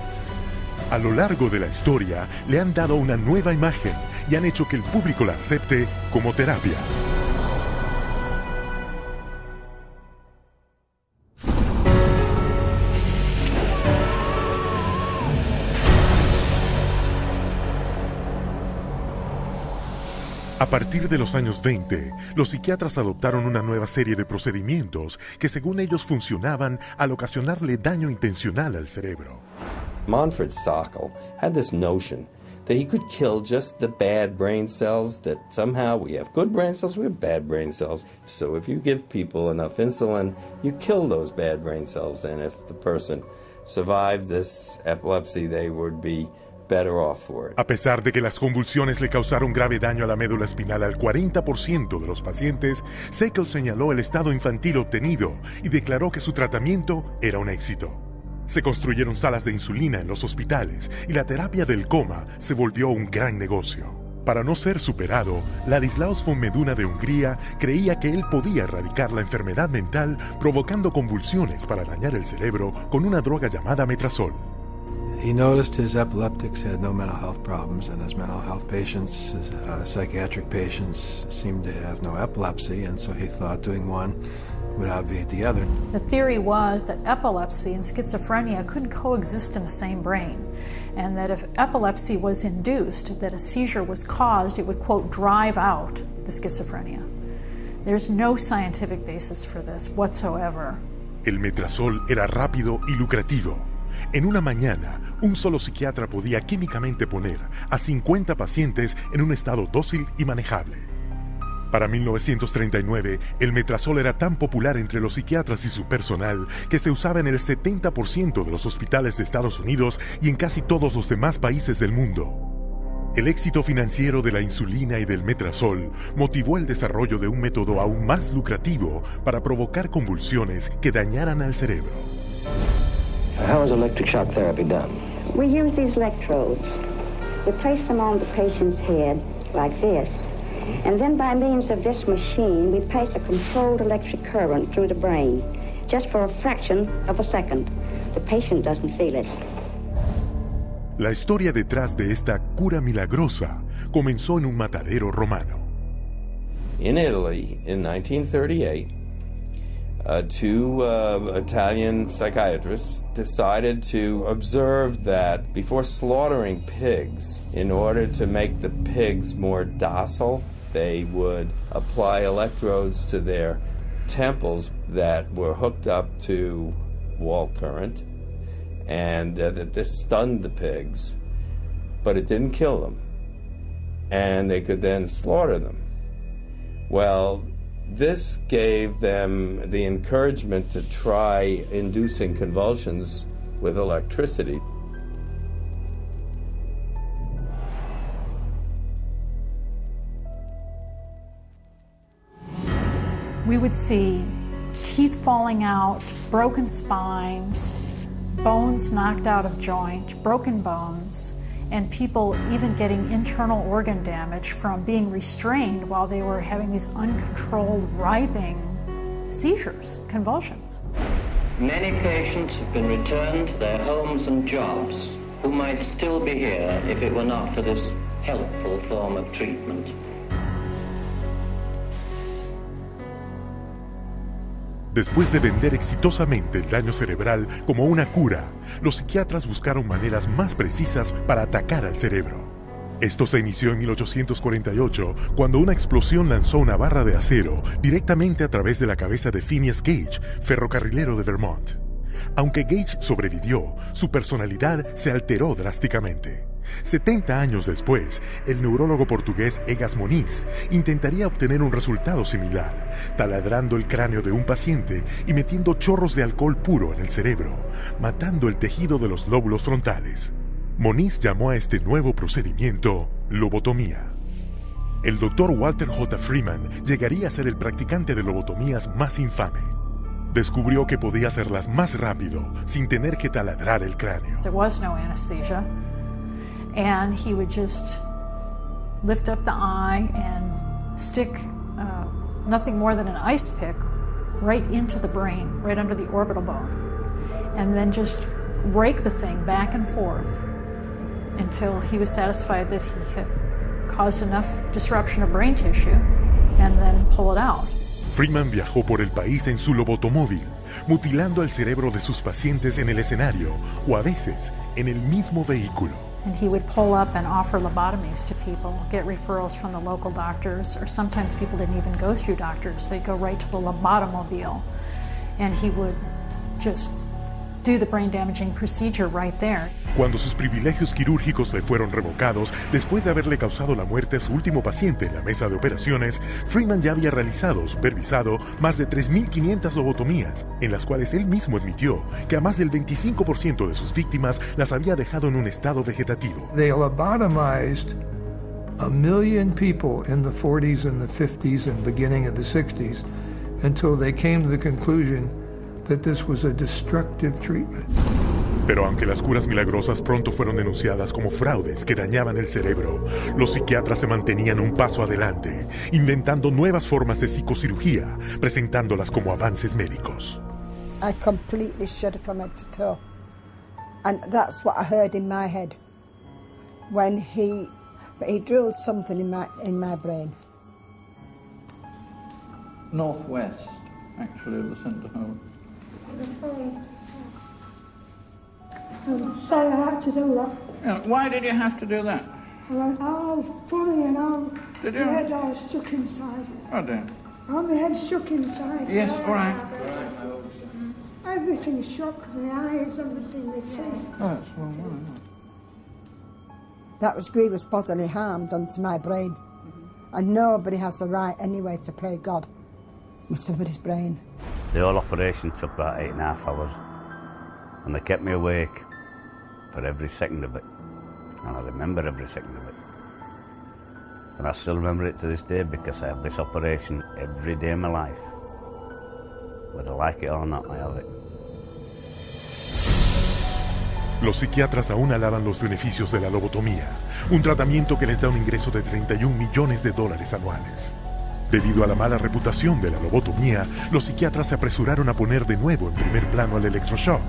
A lo largo de la historia le han dado una nueva imagen y han hecho que el público la acepte como terapia. A partir de los años 20, los psiquiatras adoptaron una nueva serie de procedimientos que según ellos funcionaban al ocasionarle daño intencional al cerebro. Manfred Sokal had this notion that he could kill just the bad brain cells, that somehow we have good brain cells, we have bad brain cells. So if you give people enough insulin, you kill those bad brain cells, and if the person survived this epilepsy, they would be better off for it. A pesar de que las convulsiones le causaron grave daño a la médula espinal al 40% de los pacientes, Sokal señaló el estado infantil obtenido y declaró que su tratamiento era un éxito. Se construyeron salas de insulina en los hospitales y la terapia del coma se volvió un gran negocio. Para no ser superado, Ladislaus von Meduna de Hungría creía que él podía erradicar la enfermedad mental provocando convulsiones para dañar el cerebro con una droga llamada metrazol. He noticed his epileptics had no mental health problems, and his mental health patients, his psychiatric patients, seemed to have no epilepsy, and so he thought doing one would obviate the other. The theory was that epilepsy and schizophrenia couldn't coexist in the same brain, and that if epilepsy was induced, that a seizure was caused, it would, quote, drive out the schizophrenia. There's no scientific basis for this whatsoever. El metrazol era rápido y lucrativo. En una mañana, un solo psiquiatra podía químicamente poner a 50 pacientes en un estado dócil y manejable. Para 1939, el metrazol era tan popular entre los psiquiatras y su personal que se usaba en el 70% de los hospitales de Estados Unidos y en casi todos los demás países del mundo. El éxito financiero de la insulina y del metrazol motivó el desarrollo de un método aún más lucrativo para provocar convulsiones que dañaran al cerebro. How is electric shock therapy done? We use these electrodes. We place them on the patient's head like this, and then by means of this machine, we pass a controlled electric current through the brain, just for a fraction of a second. The patient doesn't feel it. La historia detrás de esta cura milagrosa comenzó en un matadero romano. In Italy, in 1938, two Italian psychiatrists decided to observe that before slaughtering pigs, in order to make the pigs more docile, they would apply electrodes to their temples that were hooked up to wall current, and that this stunned the pigs, but it didn't kill them, and they could then slaughter them. Well, this gave them the encouragement to try inducing convulsions with electricity. We would see teeth falling out, broken spines, bones knocked out of joint, broken bones, and people even getting internal organ damage from being restrained while they were having these uncontrolled writhing seizures, convulsions. Many patients have been returned to their homes and jobs who might still be here if it were not for this helpful form of treatment. Después de vender exitosamente el daño cerebral como una cura, los psiquiatras buscaron maneras más precisas para atacar al cerebro. Esto se inició en 1848, cuando una explosión lanzó una barra de acero directamente a través de la cabeza de Phineas Gage, ferrocarrilero de Vermont. Aunque Gage sobrevivió, su personalidad se alteró drásticamente. 70 años después, el neurólogo portugués Egas Moniz intentaría obtener un resultado similar, taladrando el cráneo de un paciente y metiendo chorros de alcohol puro en el cerebro, matando el tejido de los lóbulos frontales. Moniz llamó a este nuevo procedimiento lobotomía. El doctor Walter J. Freeman llegaría a ser el practicante de lobotomías más infame. descubrió que podía hacerlas más rápido sin tener que taladrar el cráneo. There was no anesthesia, and he would just lift up the eye and stick nothing more than an ice pick right into the brain, right under the orbital bone, and then just rake the thing back and forth until he was satisfied that he had caused enough disruption of brain tissue, and then pull it out. Freeman viajó por el país en su lobotomóvil, mutilando el cerebro de sus pacientes en el escenario o a veces en el mismo vehículo. And he would pull up and offer lobotomies to people, get referrals from the local doctors, or sometimes people didn't even go through doctors. They'd go right to the lobotomobile, and he would just do the brain-damaging procedure right there. Cuando sus privilegios quirúrgicos le fueron revocados, después de haberle causado la muerte a su último paciente en la mesa de operaciones, Freeman ya había realizado o supervisado más de 3.500 lobotomías, en las cuales él mismo admitió que a más del 25% de sus víctimas las había dejado en un estado vegetativo. They lobotomized 1 million people in the 40s and the 50s and beginning of the 60s until they came to the conclusion that this was a destructive treatment. Pero aunque las curas milagrosas pronto fueron denunciadas como fraudes que dañaban el cerebro, los psiquiatras se mantenían un paso adelante, inventando nuevas formas de psicocirugía, presentándolas como avances médicos. I completely shuddered from head to toe. And that's what I heard in my head when he drilled something in my brain. Northwest, actually, of the centre home. I'm sorry I had to do that. Yeah, why did you have to do that? I went all funny and all. Did you? My head all shook inside. Oh dear. All my head shook inside. Yes, all right. Everything shook, the eyes, everything, the teeth. Oh, that's well, well. That was grievous bodily harm done to my brain. And nobody has the right anyway to play God with somebody's brain. The whole operation took about 8.5 hours, and they kept me awake for every second of it, and I remember every second of it. And I still remember it to this day because I have this operation every day of my life. Whether I like it or not, I have it. Los psiquiatras aún alaban los beneficios de la lobotomía, un tratamiento que les da un ingreso de $31 millones anuales. Debido a la mala reputación de la lobotomía, los psiquiatras se apresuraron a poner de nuevo en primer plano al electroshock.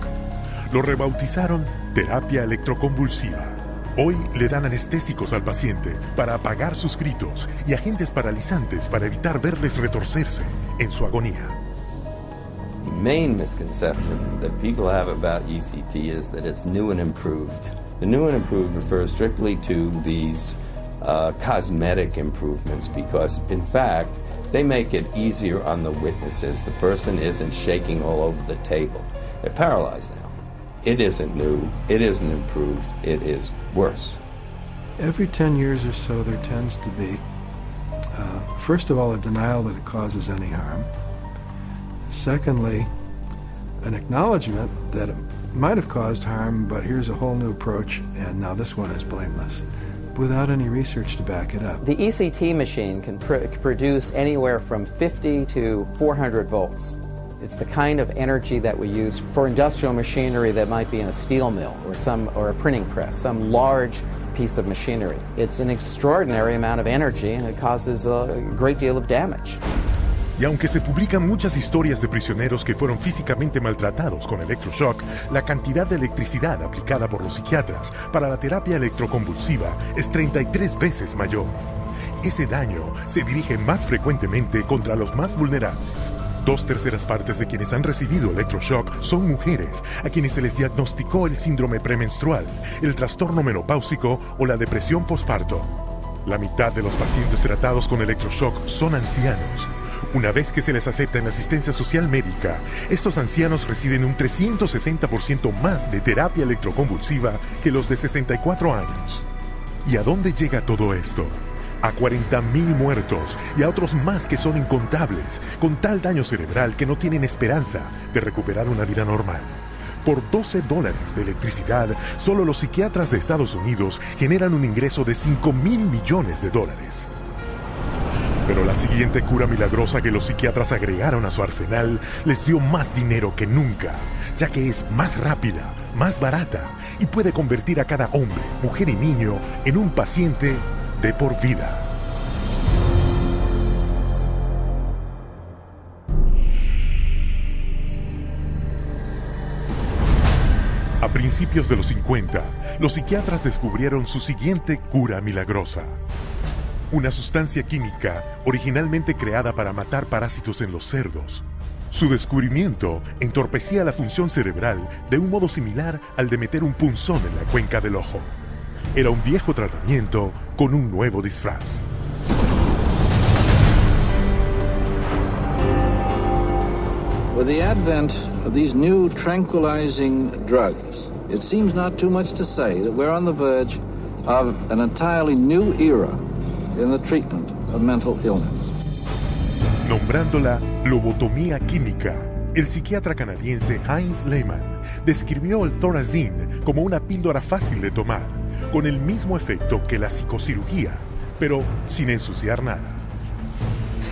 Lo rebautizaron terapia electroconvulsiva. Hoy le dan anestésicos al paciente para apagar sus gritos y agentes paralizantes para evitar verles retorcerse en su agonía. The main misconception that people have about ECT is that it's new and improved. The new and improved refers strictly to these cosmetic improvements because, in fact, they make it easier on the witnesses. The person isn't shaking all over the table. They're paralyzed now. It isn't new. It isn't improved. It is worse. Every 10 years or so, there tends to be, first of all, a denial that it causes any harm. Secondly, an acknowledgement that it might have caused harm, but here's a whole new approach, and now this one is blameless, without any research to back it up. The ECT machine can produce anywhere from 50 to 400 volts. It's the kind of energy that we use for industrial machinery that might be in a steel mill or a printing press, some large piece of machinery. It's an extraordinary amount of energy, and it causes a great deal of damage. Y aunque se publican muchas historias de prisioneros que fueron físicamente maltratados con electroshock, la cantidad de electricidad aplicada por los psiquiatras para la terapia electroconvulsiva es 33 veces mayor. Ese daño se dirige más frecuentemente contra los más vulnerables. 2/3 partes de quienes han recibido electroshock son mujeres a quienes se les diagnosticó el síndrome premenstrual, el trastorno menopáusico o la depresión posparto. La mitad de los pacientes tratados con electroshock son ancianos. Una vez que se les acepta en asistencia social médica, estos ancianos reciben un 360% más de terapia electroconvulsiva que los de 64 años. ¿Y a dónde llega todo esto? A 40,000 muertos y a otros más que son incontables, con tal daño cerebral que no tienen esperanza de recuperar una vida normal. Por $12 de electricidad, solo los psiquiatras de Estados Unidos generan un ingreso de $5,000 millones. Pero la siguiente cura milagrosa que los psiquiatras agregaron a su arsenal les dio más dinero que nunca, ya que es más rápida, más barata y puede convertir a cada hombre, mujer y niño en un paciente de por vida. A principios de los 50, los psiquiatras descubrieron su siguiente cura milagrosa. Una sustancia química originalmente creada para matar parásitos en los cerdos. Su descubrimiento entorpecía la función cerebral de un modo similar al de meter un punzón en la cuenca del ojo. Era un viejo tratamiento con un nuevo disfraz. With the advent of these new tranquilizing drugs, it seems not too much to say that we're on the verge of an entirely new era in the treatment of mental illness. Nombrándola lobotomía química, el psiquiatra canadiense Heinz Lehmann describió el Thorazine como una píldora fácil de tomar, con el mismo efecto que la psicocirugía, pero sin ensuciar nada.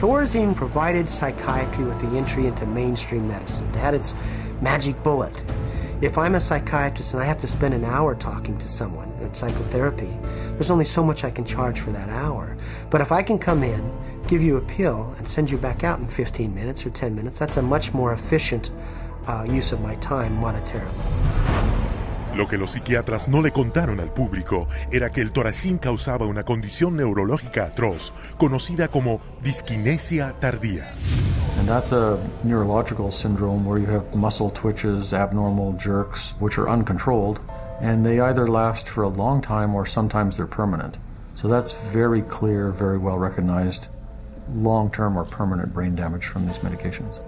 Thorazine provided psychiatry with the entry into mainstream medicine. It had its magic bullet. If I'm a psychiatrist and I have to spend an hour talking to someone in psychotherapy, there's only so much I can charge for that hour. But if I can come in, give you a pill, and send you back out in 15 minutes or 10 minutes, that's a much more efficient use of my time monetarily. Lo que los psiquiatras no le contaron al público era que el Thorazine causaba una condición neurológica atroz, conocida como disquinesia tardía. And that's a neurological syndrome where you have muscle twitches, abnormal jerks, which are uncontrolled, and they either last for a long time or sometimes they're permanent. So that's very clear, very well recognized long-term or permanent brain damage from these medications.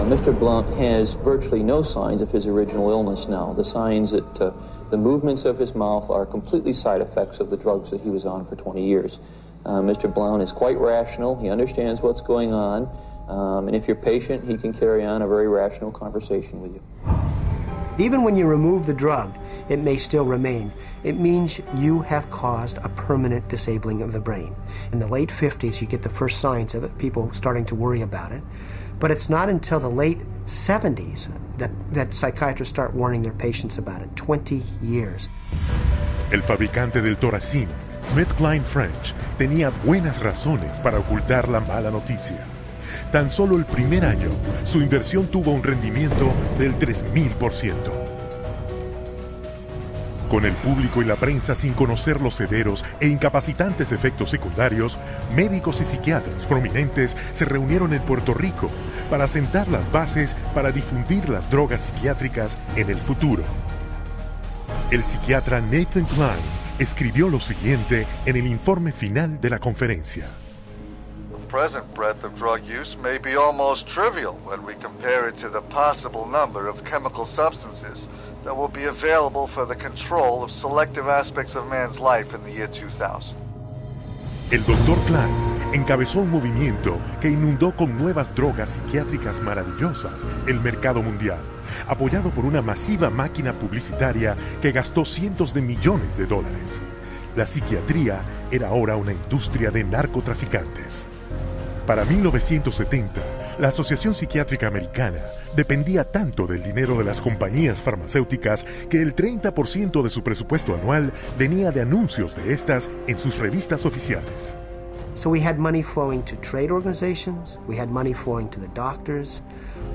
Mr. Blount has virtually no signs of his original illness now. The signs that the movements of his mouth are completely side effects of the drugs that he was on for 20 years. Mr. Blount is quite rational. He understands what's going on. And if you're patient, he can carry on a very rational conversation with you. Even when you remove the drug, it may still remain. It means you have caused a permanent disabling of the brain. In the late 50s, you get the first signs of it, people starting to worry about it. But it's not until the late 70s that psychiatrists start warning their patients about it. 20 years. El fabricante del Thorazine, SmithKline French, tenía buenas razones para ocultar la mala noticia. Tan solo el primer año, su inversión tuvo un rendimiento del 3000%. Con el público y la prensa sin conocer los severos e incapacitantes efectos secundarios, médicos y psiquiatras prominentes se reunieron en Puerto Rico para sentar las bases para difundir las drogas psiquiátricas en el futuro. El psiquiatra Nathan Klein escribió lo siguiente en el informe final de la conferencia. The present breadth of drug use may be almost trivial when we compare it to the possible number of chemical substances that will be available for the control of selective aspects of man's life in the year 2000. El Dr. Klein encabezó un movimiento que inundó con nuevas drogas psiquiátricas maravillosas el mercado mundial, apoyado por una masiva máquina publicitaria que gastó cientos de millones de dólares. La psiquiatría era ahora una industria de narcotraficantes. Para 1970, la Asociación Psiquiátrica Americana dependía tanto del dinero de las compañías farmacéuticas que el 30% de su presupuesto anual venía de anuncios de estas en sus revistas oficiales. So we had money flowing to trade organizations, we had money flowing to the doctors,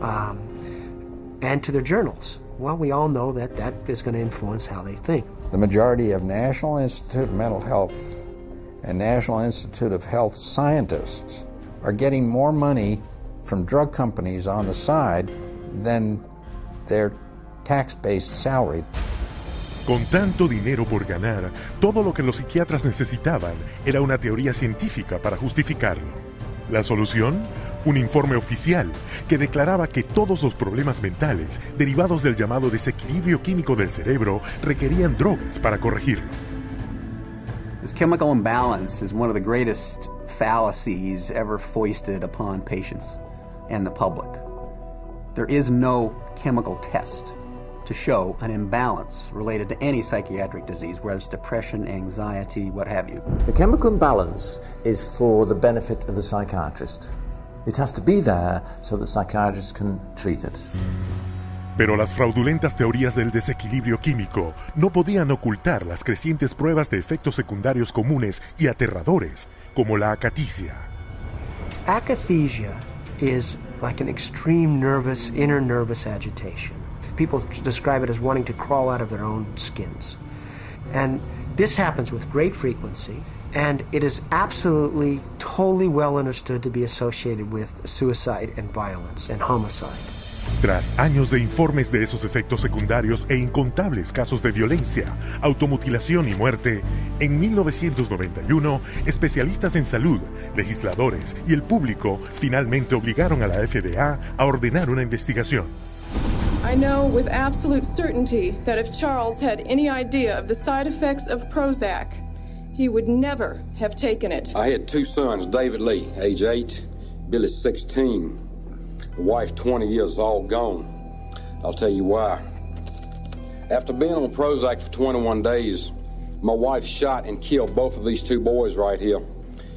and to their journals. Well, we all know that that is going to influence how they think. The majority of National Institute of Mental Health and National Institute of Health scientists are getting more money from drug companies on the side than their tax-based salary. Con tanto dinero por ganar, todo lo que los psiquiatras necesitaban era una teoría científica para justificarlo. ¿La solución? Un informe oficial que declaraba que todos los problemas mentales derivados del llamado desequilibrio químico del cerebro requerían drogas para corregirlo. This chemical imbalance is one of the greatest fallacies ever foisted upon patients and the public. There is no chemical test to show an imbalance related to any psychiatric disease, whether it's depression, anxiety, what have you. The chemical imbalance is for the benefit of the psychiatrist. It has to be there so that psychiatrists can treat it. Pero las fraudulentas teorías del desequilibrio químico no podían ocultar las crecientes pruebas de efectos secundarios comunes y aterradores, como la akathisia. Akathisia is like an extreme inner nervous agitation. People describe it as wanting to crawl out of their own skins. And this happens with great frequency, and it is absolutely, totally well understood to be associated with suicide and violence and homicide. Tras años de informes de esos efectos secundarios e incontables casos de violencia, automutilación y muerte, en 1991, especialistas en salud, legisladores y el público finalmente obligaron a la FDA a ordenar una investigación. I know with absolute certainty that if Charles had any idea of the side effects of Prozac, he would never have taken it. I had two sons, David Lee, age 8, Billy 16. Wife 20 years, all gone. I'll tell you why. After being on Prozac for 21 days, my wife shot and killed both of these two boys right here.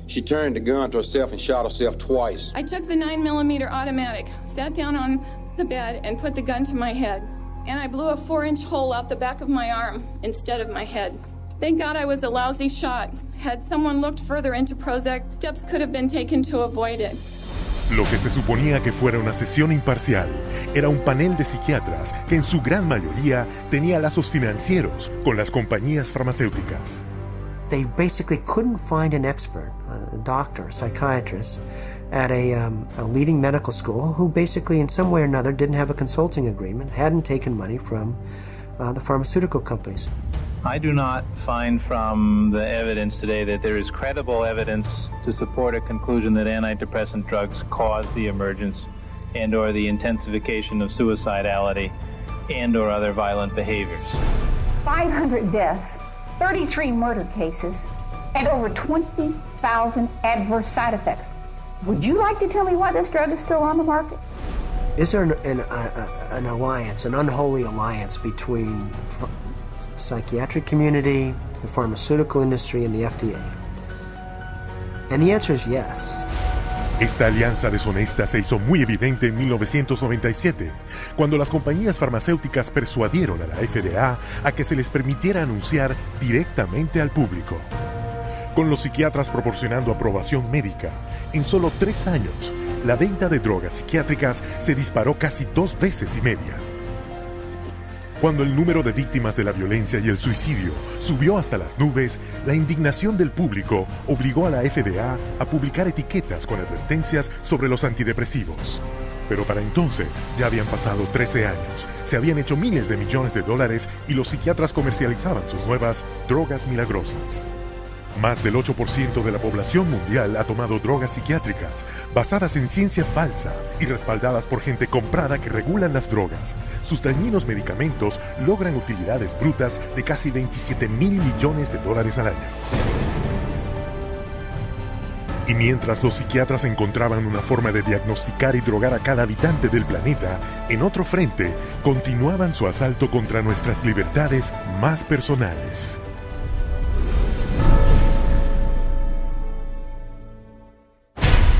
She turned the gun to herself and shot herself twice. I took the 9mm automatic, sat down on the bed and put the gun to my head. And I blew a 4-inch hole out the back of my arm instead of my head. Thank God I was a lousy shot. Had someone looked further into Prozac, steps could have been taken to avoid it. Lo que se suponía que fuera una sesión imparcial era un panel de psiquiatras que en su gran mayoría tenía lazos financieros con las compañías farmacéuticas. They basically couldn't find an expert, a doctor, a psychiatrist, at a leading medical school who basically in some way or another didn't have a consulting agreement, hadn't taken money from the pharmaceutical companies. I do not find from the evidence today that there is credible evidence to support a conclusion that antidepressant drugs cause the emergence and or the intensification of suicidality and or other violent behaviors. 500 deaths, 33 murder cases, and over 20,000 adverse side effects. Would you like to tell me why this drug is still on the market? Is there an alliance, an unholy alliance between psychiatric community, the pharmaceutical industry, and the FDA? And the answer is yes. Esta alianza deshonesta se hizo muy evidente en 1997, cuando las compañías farmacéuticas persuadieron a la FDA a que se les permitiera anunciar directamente al público. Con los psiquiatras proporcionando aprobación médica, en solo 3 años, la venta de drogas psiquiátricas se disparó casi 2 veces y media. Cuando el número de víctimas de la violencia y el suicidio subió hasta las nubes, la indignación del público obligó a la FDA a publicar etiquetas con advertencias sobre los antidepresivos. Pero para entonces ya habían pasado 13 años, se habían hecho miles de millones de dólares y los psiquiatras comercializaban sus nuevas drogas milagrosas. Más del 8% de la población mundial ha tomado drogas psiquiátricas basadas en ciencia falsa y respaldadas por gente comprada que regulan las drogas. Sus dañinos medicamentos logran utilidades brutas de casi $27 mil millones al año. Y mientras los psiquiatras encontraban una forma de diagnosticar y drogar a cada habitante del planeta, en otro frente continuaban su asalto contra nuestras libertades más personales.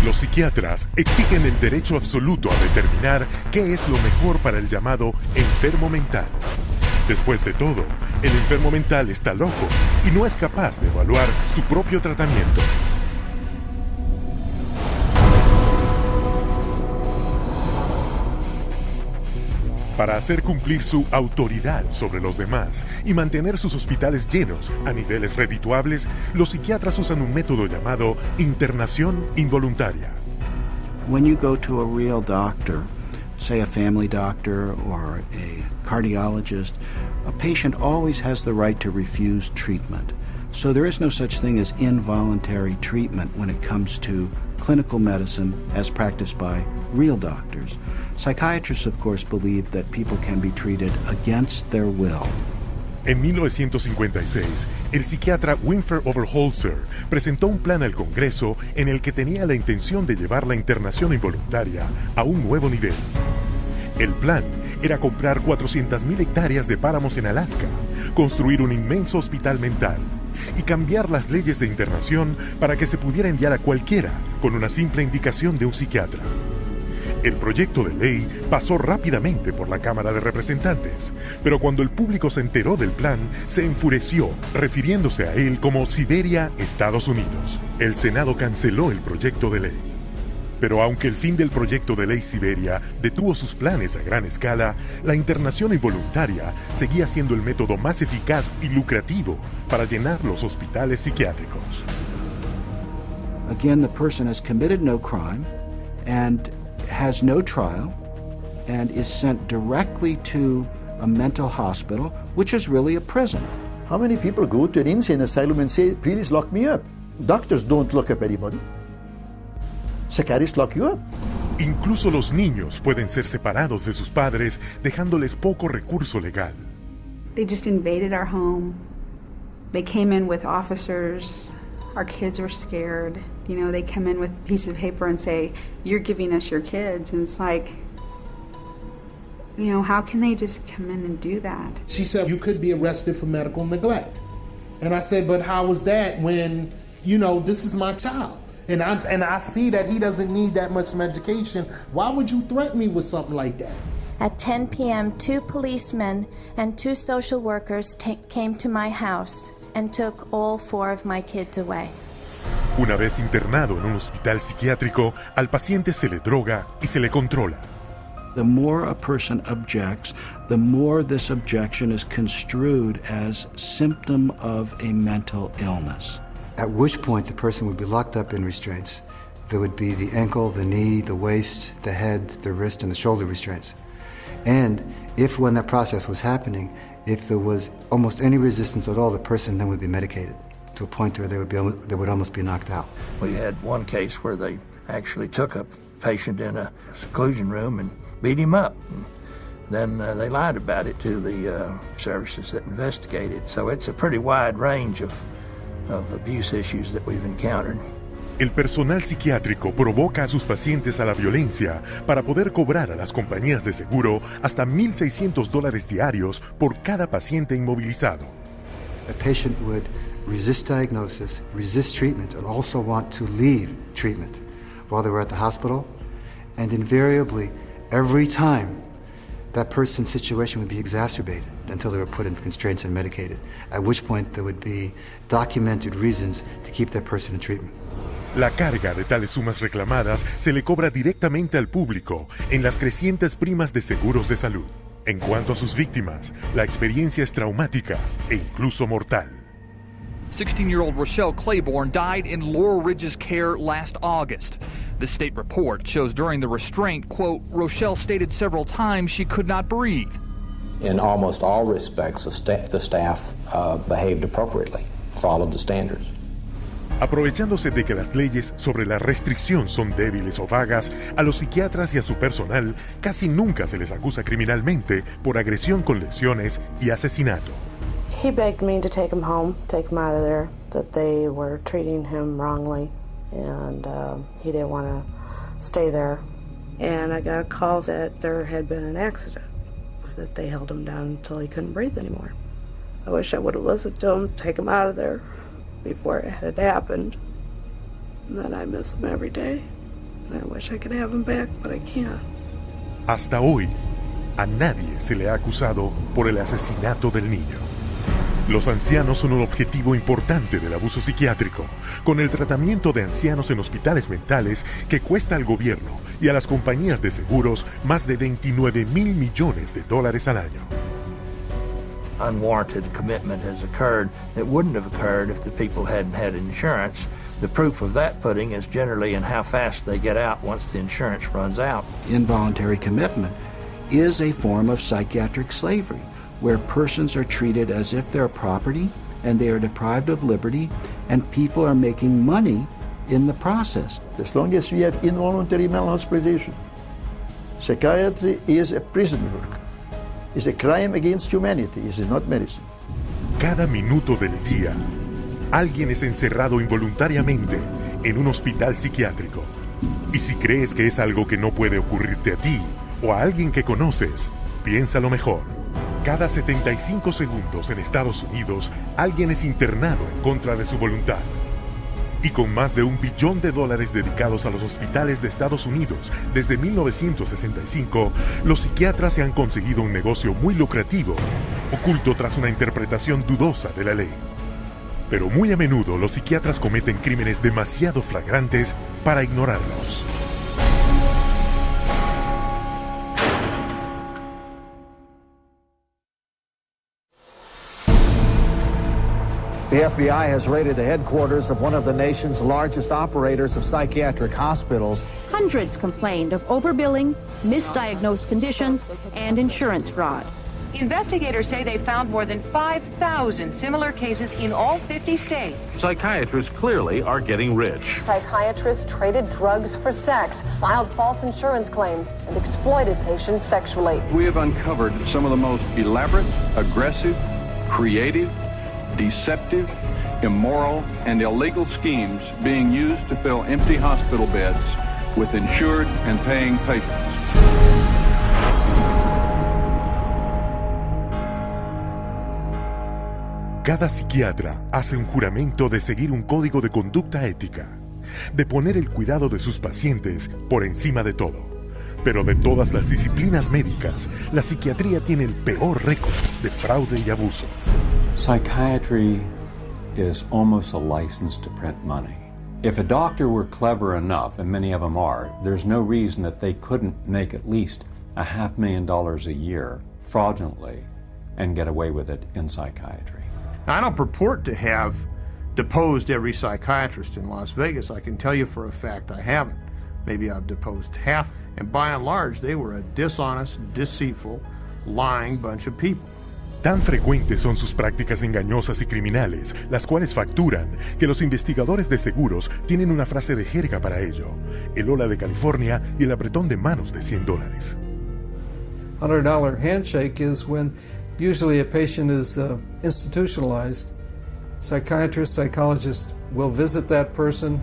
Los psiquiatras exigen el derecho absoluto a determinar qué es lo mejor para el llamado enfermo mental. Después de todo, el enfermo mental está loco y no es capaz de evaluar su propio tratamiento. Para hacer cumplir su autoridad sobre los demás y mantener sus hospitales llenos a niveles redituables, los psiquiatras usan un método llamado internación involuntaria. When you go to a real doctor, say a family doctor or a cardiologist, a patient always has the right to refuse treatment. So there is no such thing as involuntary treatment when it comes to clinical medicine as practiced by real doctors. Psychiatrists, of course, believe that people can be treated against their will. En 1956, el psiquiatra Winford Overholser presentó un plan al Congreso en el que tenía la intención de llevar la internación involuntaria a un nuevo nivel. El plan era comprar 400.000 hectáreas de páramos en Alaska, construir un inmenso hospital mental y cambiar las leyes de internación para que se pudiera enviar a cualquiera con una simple indicación de un psiquiatra. El proyecto de ley pasó rápidamente por la Cámara de Representantes, pero cuando el público se enteró del plan, se enfureció, refiriéndose a él como Siberia, Estados Unidos. El Senado canceló el proyecto de ley. Pero aunque el fin del proyecto de ley Siberia detuvo sus planes a gran escala, la internación involuntaria seguía siendo el método más eficaz y lucrativo para llenar los hospitales psiquiátricos. Again, the person has committed no crime and has no trial and is sent directly to a mental hospital, which is really a prison. How many people go to an insane asylum and say, please lock me up? Doctors don't lock up anybody. Psychiatrists lock you up. Incluso los niños pueden ser separados de sus padres, dejándoles poco recurso legal. They just invaded our home. They came in with officers. Our kids were scared. You know, they come in with pieces of paper and say, you're giving us your kids. And it's like, you know, how can they just come in and do that? She said, you could be arrested for medical neglect. And I said, but how was that when, you know, this is my child? And I see that he doesn't need that much medication. Why would you threaten me with something like that? At 10 p.m., 2 policemen and 2 social workers came to my house and took all 4 of my kids away. Una vez internado en un hospital psiquiátrico, al paciente se le droga y se le controla. The more a person objects, the more this objection is construed as symptom of a mental illness. At which point the person would be locked up in restraints. There would be the ankle, the knee, the waist, the head, the wrist, and the shoulder restraints. And if when that process was happening, if there was almost any resistance at all, the person then would be medicated to a point where they would almost be knocked out. We had one case where they actually took a patient in a seclusion room and beat him up. And then they lied about it to the services that investigated. So it's a pretty wide range of abuse issues that we've encountered. El personal psiquiátrico provoca a sus pacientes a la violencia para poder cobrar a las compañías de seguro hasta $1,600 diarios por cada paciente inmovilizado. A patient would resist diagnosis, resist treatment, and also want to leave treatment while they were at the hospital. And invariably, every time, that person's situation would be exacerbated until they were put in constraints and medicated, at which point there would be documented reasons to keep that person in treatment. La carga de tales sumas reclamadas se le cobra directamente al público en las crecientes primas de seguros de salud. En cuanto a sus víctimas, la experiencia es traumática e incluso mortal. 16-year-old Rochelle Claiborne died in Laurel Ridge's care last August. The state report shows during the restraint, quote, Rochelle stated several times she could not breathe. In almost all respects, the staff behaved appropriately, followed the standards. Aprovechándose de que las leyes sobre la restricción son débiles o vagas, a los psiquiatras y a su personal casi nunca se les acusa criminalmente por agresión con lesiones y asesinato. He begged me to take him home, take him out of there, that they were treating him wrongly, and he didn't want to stay there. And I got a call that there had been an accident, that they held him down until he couldn't breathe anymore. I wish I would have listened to him, take him out of there before it had happened. And then I miss him every day. And I wish I could have him back, but I can't. Hasta hoy, a nadie se le ha acusado por el asesinato del niño. Los ancianos son un objetivo importante del abuso psiquiátrico, con el tratamiento de ancianos en hospitales mentales que cuesta al gobierno y a las compañías de seguros más de $29,000 millones al año. Unwarranted commitment has occurred that wouldn't have occurred if the people hadn't had insurance. The proof of that pudding is generally in how fast they get out once the insurance runs out. Involuntary commitment is a form of psychiatric slavery, where persons are treated as if they're property and they are deprived of liberty, and people are making money in the process. As long as we have involuntary mental hospitalization, psychiatry is a prison work. It's a crime against humanity. It is not medicine. Cada minuto del día, alguien es encerrado involuntariamente en un hospital psiquiátrico. Y si crees que es algo que no puede ocurrirte a ti, o a alguien que conoces, piénsalo mejor. Cada 75 segundos en Estados Unidos, alguien es internado en contra de su voluntad. Y con más de $1 billón dedicados a los hospitales de Estados Unidos desde 1965, los psiquiatras se han conseguido un negocio muy lucrativo, oculto tras una interpretación dudosa de la ley. Pero muy a menudo los psiquiatras cometen crímenes demasiado flagrantes para ignorarlos. The FBI has raided the headquarters of one of the nation's largest operators of psychiatric hospitals. Hundreds complained of overbilling, misdiagnosed conditions, and insurance fraud. Investigators say they found more than 5,000 similar cases in all 50 states. Psychiatrists clearly are getting rich. Psychiatrists traded drugs for sex, filed false insurance claims, and exploited patients sexually. We have uncovered some of the most elaborate, aggressive, creative, deceptive, immoral, and illegal schemes being used to fill empty hospital beds with insured and paying patients. Cada psiquiatra hace un juramento de seguir un código de conducta ética, de poner el cuidado de sus pacientes por encima de todo. Pero de todas las disciplinas médicas, la psiquiatría tiene el peor récord de fraude y abuso. Psychiatry is almost a license to print money. If a doctor were clever enough, and many of them are, there's no reason that they couldn't make at least $500,000 a year fraudulently and get away with it in psychiatry. I don't purport to have deposed every psychiatrist in Las Vegas. I can tell you for a fact I haven't. Maybe I've deposed half, and by and large they were a dishonest, deceitful, lying bunch of people. Tan frecuentes son sus prácticas engañosas y criminales, las cuales facturan, que los investigadores de seguros tienen una frase de jerga para ello: el hola de California y el apretón de manos de $100. $100 handshake is when usually a patient is institutionalized. Psychiatrist, psychologist will visit that person,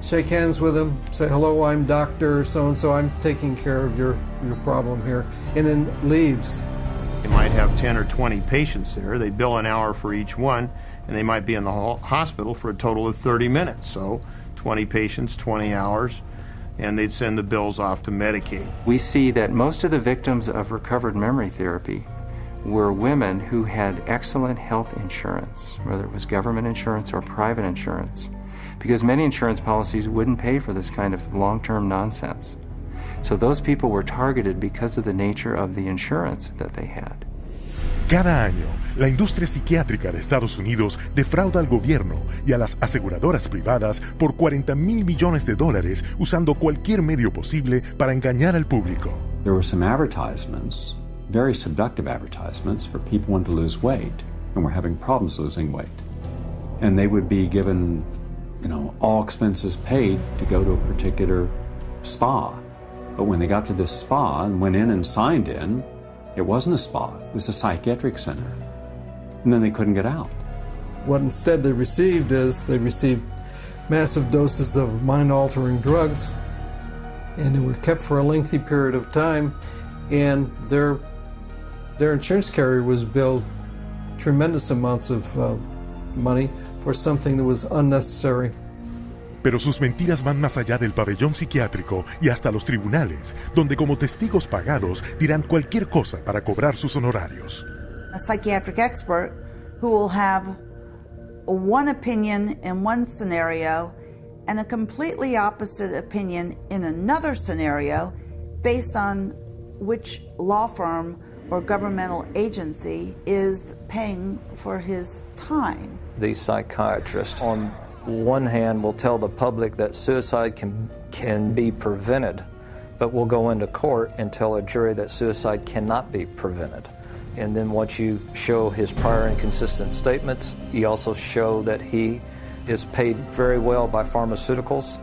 shake hands with them, say, hello, I'm Dr. So-and-so, I'm taking care of your problem here, and then leaves. They might have 10 or 20 patients there. They bill an hour for each one, and they might be in the hospital for a total of 30 minutes. So 20 patients, 20 hours, and they'd send the bills off to Medicaid. We see that most of the victims of recovered memory therapy were women who had excellent health insurance, whether it was government insurance or private insurance, because many insurance policies wouldn't pay for this kind of long-term nonsense. So those people were targeted because of the nature of the insurance that they had. Cada año, la industria psiquiátrica de Estados Unidos defrauda al gobierno y a las aseguradoras privadas por $40 mil millones usando cualquier medio posible para engañar al público. There were some advertisements, very seductive advertisements for people wanting to lose weight and were having problems losing weight. And they would be given, all expenses paid to go to a particular spa. But when they got to this spa and went in and signed in, it wasn't a spa, it was a psychiatric center. And then they couldn't get out. What instead they received massive doses of mind-altering drugs, and they were kept for a lengthy period of time, and their insurance carrier was billed tremendous amounts of money for something that was unnecessary. Pero sus mentiras van más allá del pabellón psiquiátrico y hasta los tribunales, donde como testigos pagados dirán cualquier cosa para cobrar sus honorarios. A psychiatric expert who will have one opinion in one scenario and a completely opposite opinion in another scenario based on which law firm or governmental agency is paying for his time. These psychiatrists, on one hand, will tell the public that suicide can be prevented, but will go into court and tell a jury that suicide cannot be prevented. And then once you show his prior inconsistent statements, you also show that he is paid very well by pharmaceuticals,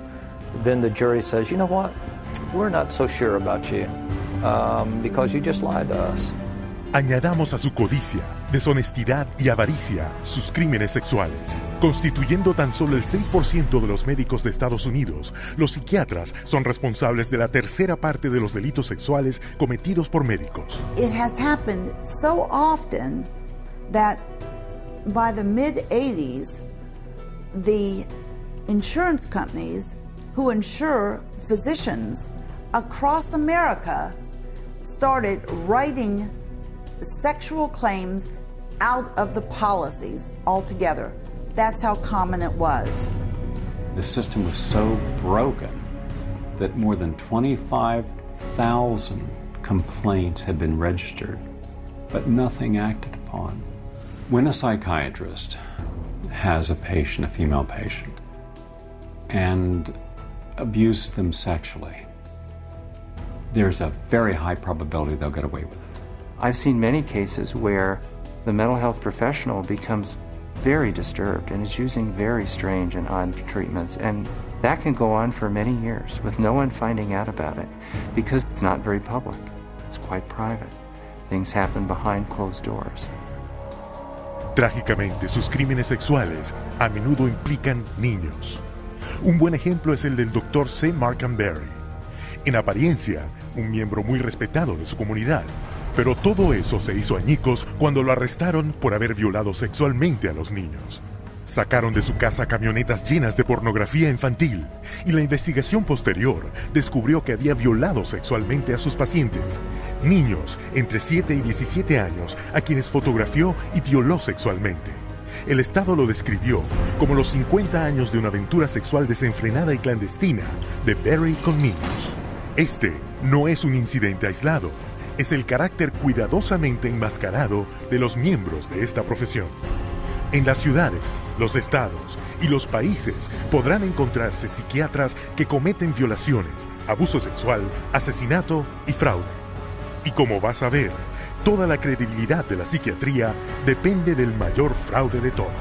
then the jury says, you know what, we're not so sure about you because you just lied to us. Añadamos a su codicia, deshonestidad y avaricia sus crímenes sexuales. Constituyendo tan solo el 6% de los médicos de Estados Unidos, los psiquiatras son responsables de la tercera parte de los delitos sexuales cometidos por médicos. It has happened so often that by the mid-80s, the insurance companies who insure physicians across America started writing sexual claims out of the policies altogether. That's how common it was. The system was so broken that more than 25,000 complaints had been registered, but nothing acted upon. When a psychiatrist has a patient, a female patient, and abuses them sexually, there's a very high probability they'll get away with it. I've seen many cases where the mental health professional becomes very disturbed and is using very strange and odd treatments, and that can go on for many years with no one finding out about it because it's not very public. It's quite private. Things happen behind closed doors. Trágicamente, sus crímenes sexuales a menudo implican niños. Un buen ejemplo es el del Dr. C. Markham Berry. En apariencia, un miembro muy respetado de su comunidad. Pero todo eso se hizo añicos cuando lo arrestaron por haber violado sexualmente a los niños. Sacaron de su casa camionetas llenas de pornografía infantil y la investigación posterior descubrió que había violado sexualmente a sus pacientes, niños entre 7 y 17 años a quienes fotografió y violó sexualmente. El Estado lo describió como los 50 años de una aventura sexual desenfrenada y clandestina de Berry con niños. Este no es un incidente aislado. Es el carácter cuidadosamente enmascarado de los miembros de esta profesión. En las ciudades, los estados y los países podrán encontrarse psiquiatras que cometen violaciones, abuso sexual, asesinato y fraude. Y como vas a ver, toda la credibilidad de la psiquiatría depende del mayor fraude de todos.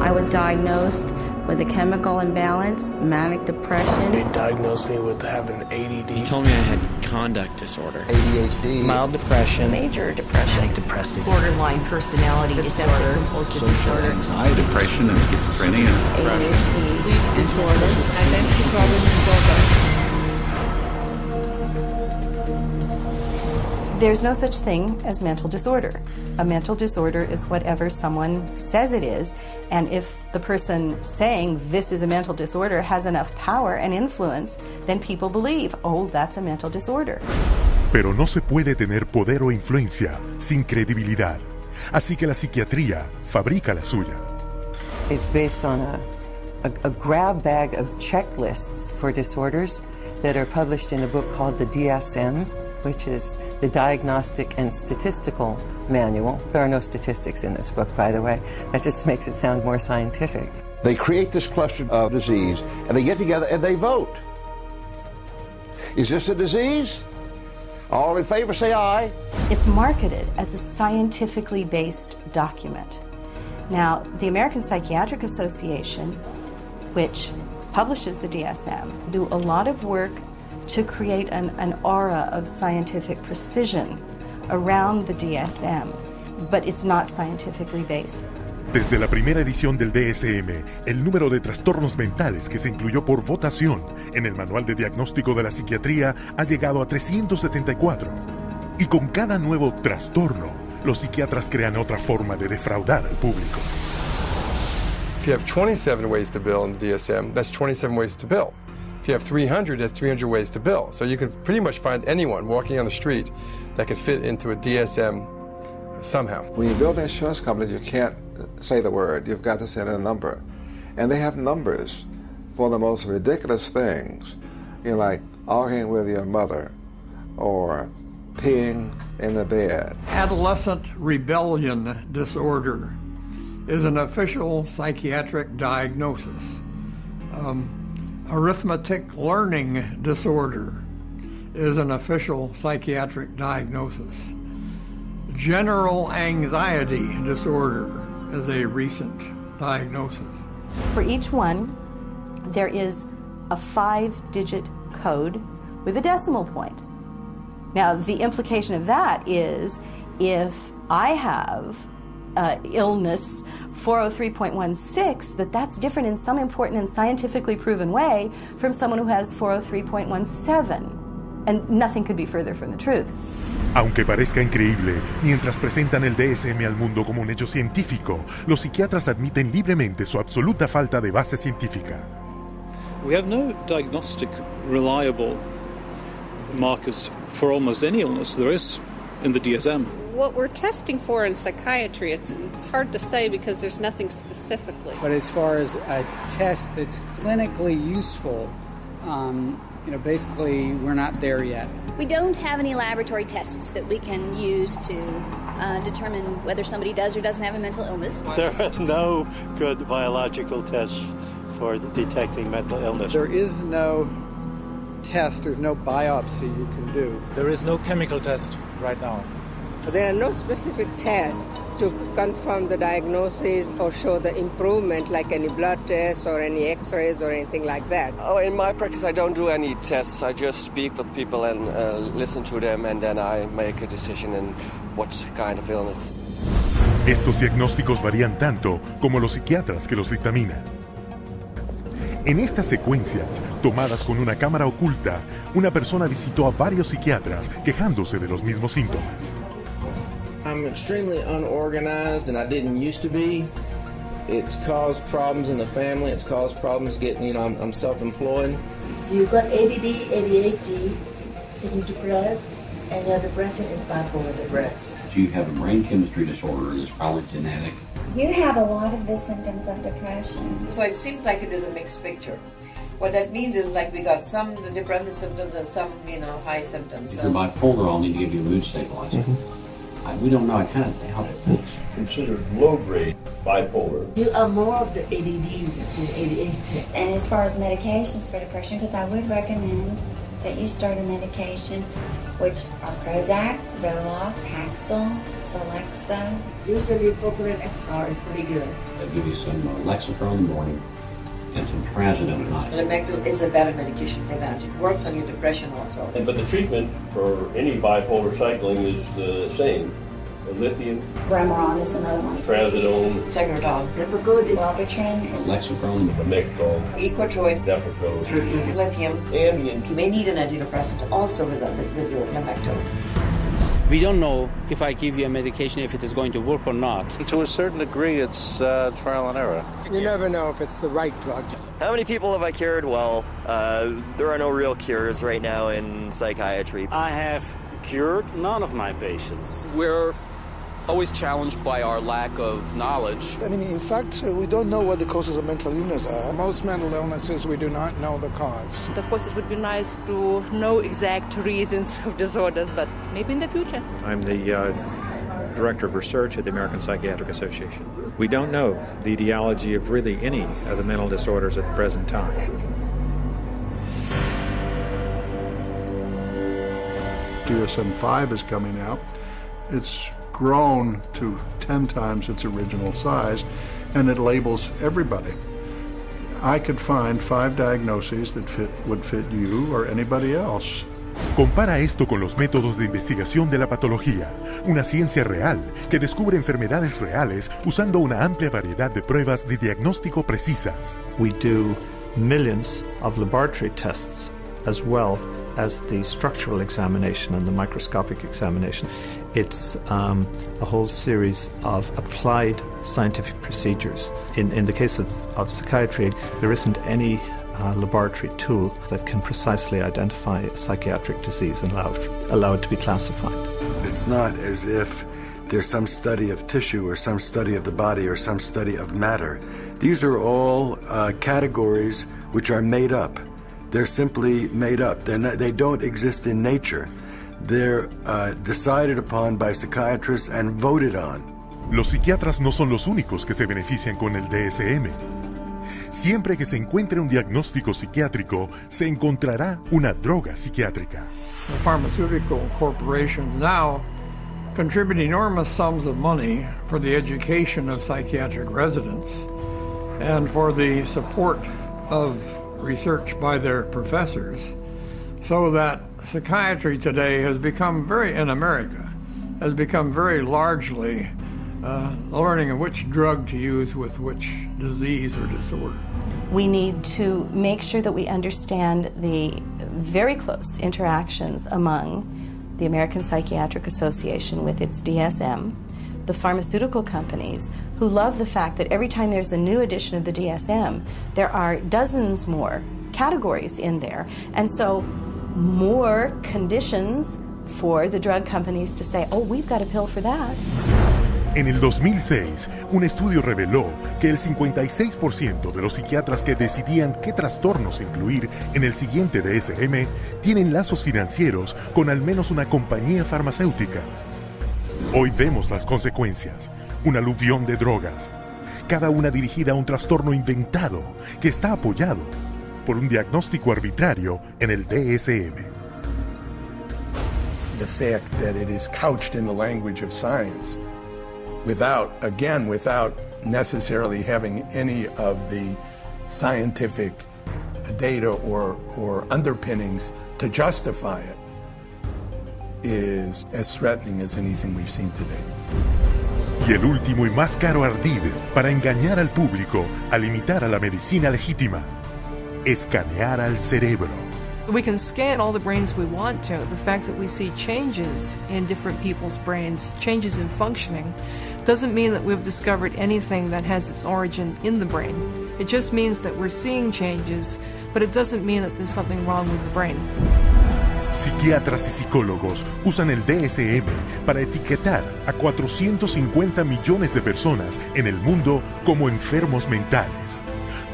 I was diagnosed with a chemical imbalance, manic depression. They diagnosed me with having ADD. He told me I had conduct disorder, ADHD, mild depression, Major depression, manic depressive, borderline personality disorder, compulsive disorder, anxiety, depression and schizophrenia, ADHD, sleep disorder, identity problem disorder. There's no such thing as mental disorder. A mental disorder is whatever someone says it is, and if the person saying this is a mental disorder has enough power and influence, then people believe, oh, that's a mental disorder. Pero no se puede tener poder o influencia sin credibilidad. Así que la psiquiatría fabrica la suya. It's based on a grab bag of checklists for disorders that are published in a book called the DSM, which is the Diagnostic and Statistical Manual. There are no statistics in this book, by the way. That just makes it sound more scientific. They create this cluster of disease, and they get together and they vote. Is this a disease? All in favor, say aye. It's marketed as a scientifically based document. Now, the American Psychiatric Association, which publishes the DSM, do a lot of work to create an aura of scientific precision around the DSM, but it's not scientifically based. Desde la primera edición del DSM, el número de trastornos mentales que se incluyó por votación en el Manual de Diagnóstico de la Psiquiatría ha llegado a 374. Y con cada nuevo trastorno, los psiquiatras crean otra forma de defraudar al público. If you have 27 ways to bill in the DSM, that's 27 ways to bill. If you have 300, that's 300 ways to bill. So you can pretty much find anyone walking on the street that could fit into a DSM somehow. When you build insurance companies, you can't say the word. You've got to say a number. And they have numbers for the most ridiculous things. You know, like arguing with your mother or peeing in the bed. Adolescent rebellion disorder is an official psychiatric diagnosis. Arithmetic learning disorder is an official psychiatric diagnosis. General anxiety disorder is a recent diagnosis. For each one, there is a 5-digit code with a decimal point. Now, the implication of that is if I have illness 403.16, that's different in some important and scientifically proven way from someone who has 403.17. And nothing could be further from the truth. Aunque parezca increíble, mientras presentan el DSM al mundo como un hecho científico, los psiquiatras admiten libremente su absoluta falta de base científica. We have no diagnostic reliable markers for almost any illness there is in the DSM. What we're testing for in psychiatry, it's hard to say because there's nothing specifically. But as far as a test that's clinically useful, basically we're not there yet. We don't have any laboratory tests that we can use to determine whether somebody does or doesn't have a mental illness. There are no good biological tests for detecting mental illness. There is no test, there's no biopsy you can do. There is no chemical test right now. There are no specific tests to confirm the diagnosis or show the improvement, like any blood tests or any x-rays or anything like that. Oh, in my practice, I don't do any tests. I just speak with people and listen to them, and then I make a decision in what kind of illness. Estos diagnósticos varían tanto como los psiquiatras que los dictaminan. En estas secuencias, tomadas con una cámara oculta, una persona visitó a varios psiquiatras quejándose de los mismos síntomas. I'm extremely unorganized, and I didn't used to be. It's caused problems in the family. It's caused problems getting, I'm self-employed. You've got ADD, ADHD, you're depressed, and your depression is bipolar depressed. You have a brain chemistry disorder that's probably genetic. You have a lot of the symptoms of depression. So it seems like it is a mixed picture. What that means is like we got some depressive symptoms and some, high symptoms. If you're bipolar, I'll need to give you a mood stabilizer. We don't know. I kind of doubt it. It's considered low-grade bipolar. You are more of the ADD than ADHD. And as far as medications for depression, because I would recommend that you start a medication, which are Prozac, Zoloft, Paxil, Celexa. Usually Propylene XR is pretty good. I'll give you some Lexapro in the morning and some Trazodone at night. Lamictal is a better medication for that. It works on your depression also. But the treatment for any bipolar cycling is the same. Lithium. Remeron is another one. Trazodone. Segretol. Depakote. Wellbutrin. Lexapro. Lamictal. Equitroid. Depakote. Lithium. Ambien. You may need an antidepressant also with your Lamictal. We don't know if I give you a medication if it is going to work or not. To a certain degree, it's trial and error. You never know if it's the right drug. How many people have I cured? Well, there are no real cures right now in psychiatry. I have cured none of my patients. We're always challenged by our lack of knowledge. I mean, in fact, we don't know what the causes of mental illness are. Most mental illnesses, we do not know the cause. Of course, it would be nice to know exact reasons of disorders, but maybe in the future. I'm the Director of Research at the American Psychiatric Association. We don't know the etiology of really any of the mental disorders at the present time. DSM-5 is coming out. It's grown to 10 times its original size, and it labels everybody. I could find 5 diagnoses that would fit you or anybody else. Compara esto con los métodos de investigación de la patología, una ciencia real que descubre enfermedades reales usando una amplia variedad de pruebas de diagnóstico precisas. We do millions of laboratory tests as well as the structural examination and the microscopic examination. It's a whole series of applied scientific procedures. In the case of psychiatry, there isn't any laboratory tool that can precisely identify a psychiatric disease and allow it to be classified. It's not as if there's some study of tissue or some study of the body or some study of matter. These are all categories which are made up. They're simply made up. They don't exist in nature. They're decided upon by psychiatrists and voted on. Los psiquiatras no son los únicos que se benefician con el DSM. Siempre que se encuentre un diagnóstico psiquiátrico, se encontrará una droga psiquiátrica. The pharmaceutical corporations now contribute enormous sums of money for the education of psychiatric residents and for the support of research by their professors, So that psychiatry today has become in America, has become very largely learning of which drug to use with which disease or disorder. We need to make sure that we understand the very close interactions among the American Psychiatric Association with its DSM, the pharmaceutical companies, who love the fact that every time there's a new edition of the DSM, there are dozens more categories in there, and so more conditions for the drug companies to say, oh, we've got a pill for that. En el 2006, un estudio reveló que el 56% de los psiquiatras que decidían qué trastornos incluir en el siguiente DSM tienen lazos financieros con al menos una compañía farmacéutica. Hoy vemos las consecuencias, un aluvión de drogas, cada una dirigida a un trastorno inventado que está apoyado por un diagnóstico arbitrario en el DSM. The fact that it is couched in the language of science without necessarily having any of the scientific data or underpinnings to justify it is as threatening as anything we've seen today. Y el último y más caro ardid para engañar al público al imitar a la medicina legítima: escanear al cerebro. We can scan all the brains we want to. The fact that we see changes in different people's brains, changes in functioning, doesn't mean that we've discovered anything that has its origin in the brain. It just means that we're seeing changes, but it doesn't mean that there's something wrong with the brain. Psiquiatras y psicólogos usan el DSM para etiquetar a 450 millones de personas en el mundo como enfermos mentales.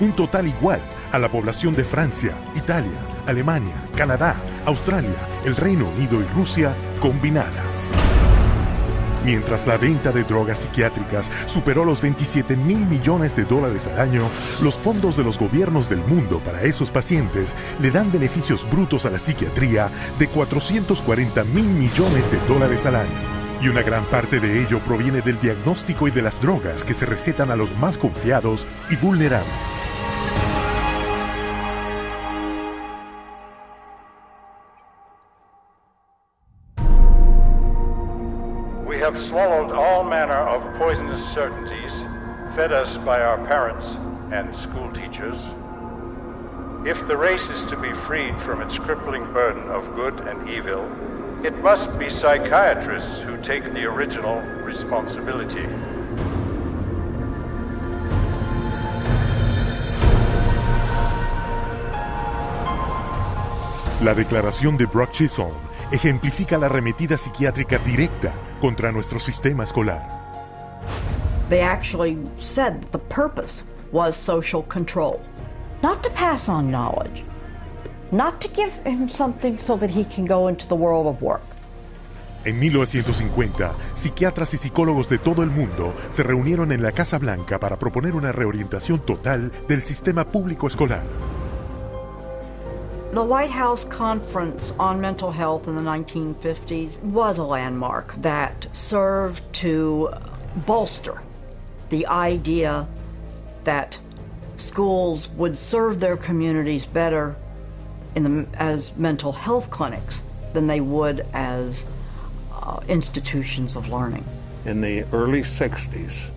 Un total igual a la población de Francia, Italia, Alemania, Canadá, Australia, el Reino Unido y Rusia combinadas. Mientras la venta de drogas psiquiátricas superó los $27 mil millones al año, los fondos de los gobiernos del mundo para esos pacientes le dan beneficios brutos a la psiquiatría de $440 mil millones al año. Y una gran parte de ello proviene del diagnóstico y de las drogas que se recetan a los más confiados y vulnerables. We have swallowed all manner of poisonous certainties fed us by our parents and school teachers. If the race is to be freed from its crippling burden of good and evil, it must be psychiatrists who take the original responsibility. La declaración de Brock Chisholm ejemplifica la arremetida psiquiátrica directa contra nuestro sistema escolar. They actually said that the purpose was social control, not to pass on knowledge, not to give him something so that he can go into the world of work. En 1950, psiquiatras y psicólogos de todo el mundo se reunieron en la Casa Blanca para proponer una reorientación total del sistema público escolar. The White House Conference on Mental Health in the 1950s was a landmark that served to bolster the idea that schools would serve their communities better as mental health clinics than they would as institutions of learning. In the early 60s,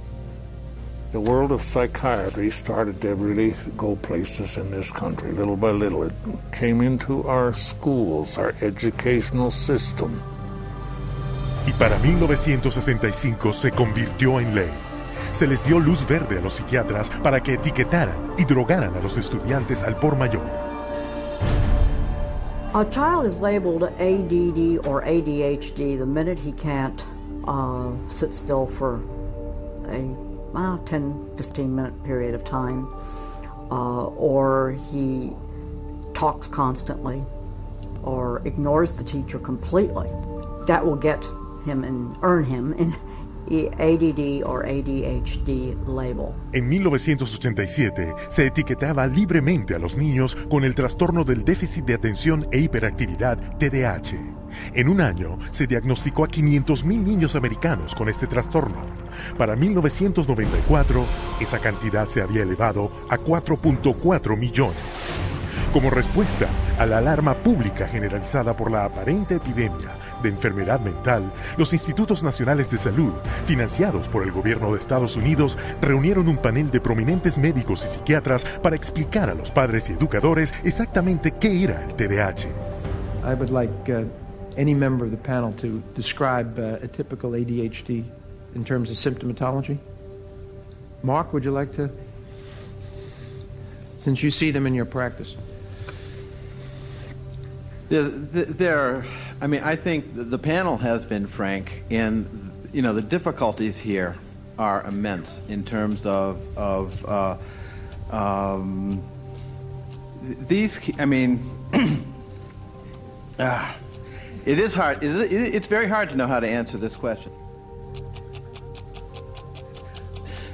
the world of psychiatry started to really go places in this country. Little by little, it came into our schools, our educational system. Y para 1965 se convirtió en ley. Se les dio luz verde a los psiquiatras para que etiquetaran y drogaran a los estudiantes al por mayor. A child is labeled ADD or ADHD the minute he can't sit still for a 10-15 minute period of time, or he talks constantly, or ignores the teacher completely. That will get him and earn him an ADD or ADHD label. En 1987 se etiquetaba libremente a los niños con el trastorno del déficit de atención e hiperactividad TDAH. En un año se diagnosticó a 500,000 niños americanos con este trastorno. Para 1994, esa cantidad se había elevado a 4.4 millones. como respuesta a la alarma pública generalizada por la aparente epidemia de enfermedad mental, los Institutos Nacionales de Salud, financiados por el gobierno de Estados Unidos, reunieron un panel de prominentes médicos y psiquiatras para explicar a los padres y educadores exactamente qué era el TDAH. I would like any member of the panel to describe a typical ADHD in terms of symptomatology. Mark, would you like to? Since you see them in your practice. I think the panel has been frank, and the difficulties here are immense in terms of these. It is hard. It's very hard to know how to answer this question.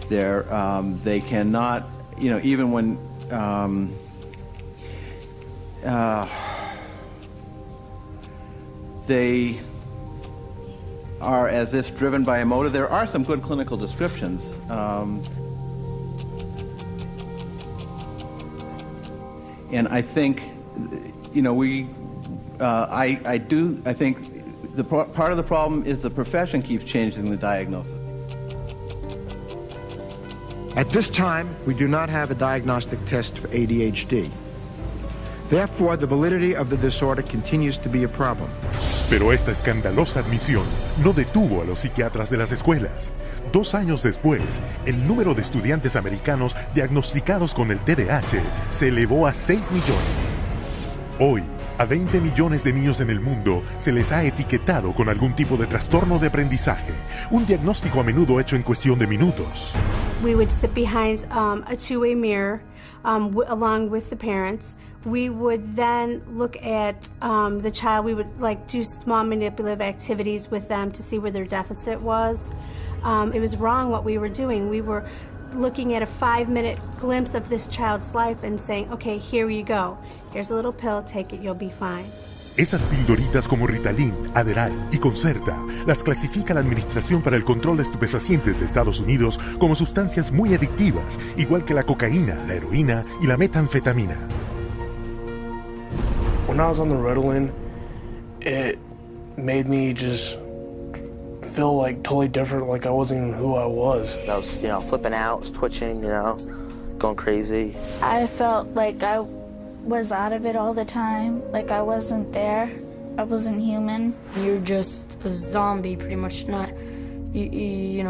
They cannot, even when they are as if driven by a motive. There are some good clinical descriptions. And I think, I think part of the problem is the profession keeps changing the diagnosis. At this time, we do not have a diagnostic test for ADHD. Therefore, the validity of the disorder continues to be a problem. Pero esta escandalosa admisión no detuvo a los psiquiatras de las escuelas. 2 años después, el número de estudiantes americanos diagnosticados con el TDAH se elevó a 6 millones. Hoy, a 20 millones de niños en el mundo se les ha etiquetado con algún tipo de trastorno de aprendizaje, un diagnóstico a menudo hecho en cuestión de minutos. We would sit behind a two-way mirror along with the parents. We would then look at the child. We would do small manipulative activities with them to see where their deficit was. It was wrong what we were doing. We were looking at a 5-minute glimpse of this child's life and saying, okay, here you go. Here's a little pill, take it, you'll be fine. Esas pildoritas como Ritalin, Adderall y Concerta las clasifica la Administración para el Control de Estupefacientes de Estados Unidos como sustancias muy adictivas, igual que la cocaína, la heroína y la metanfetamina. When I was on the Ritalin, it made me just feel totally different, like I wasn't even who I was. I was, flipping out, was twitching, going crazy. I felt like I was out of it all the time, like I wasn't there, I wasn't human. You're just a zombie, pretty much. You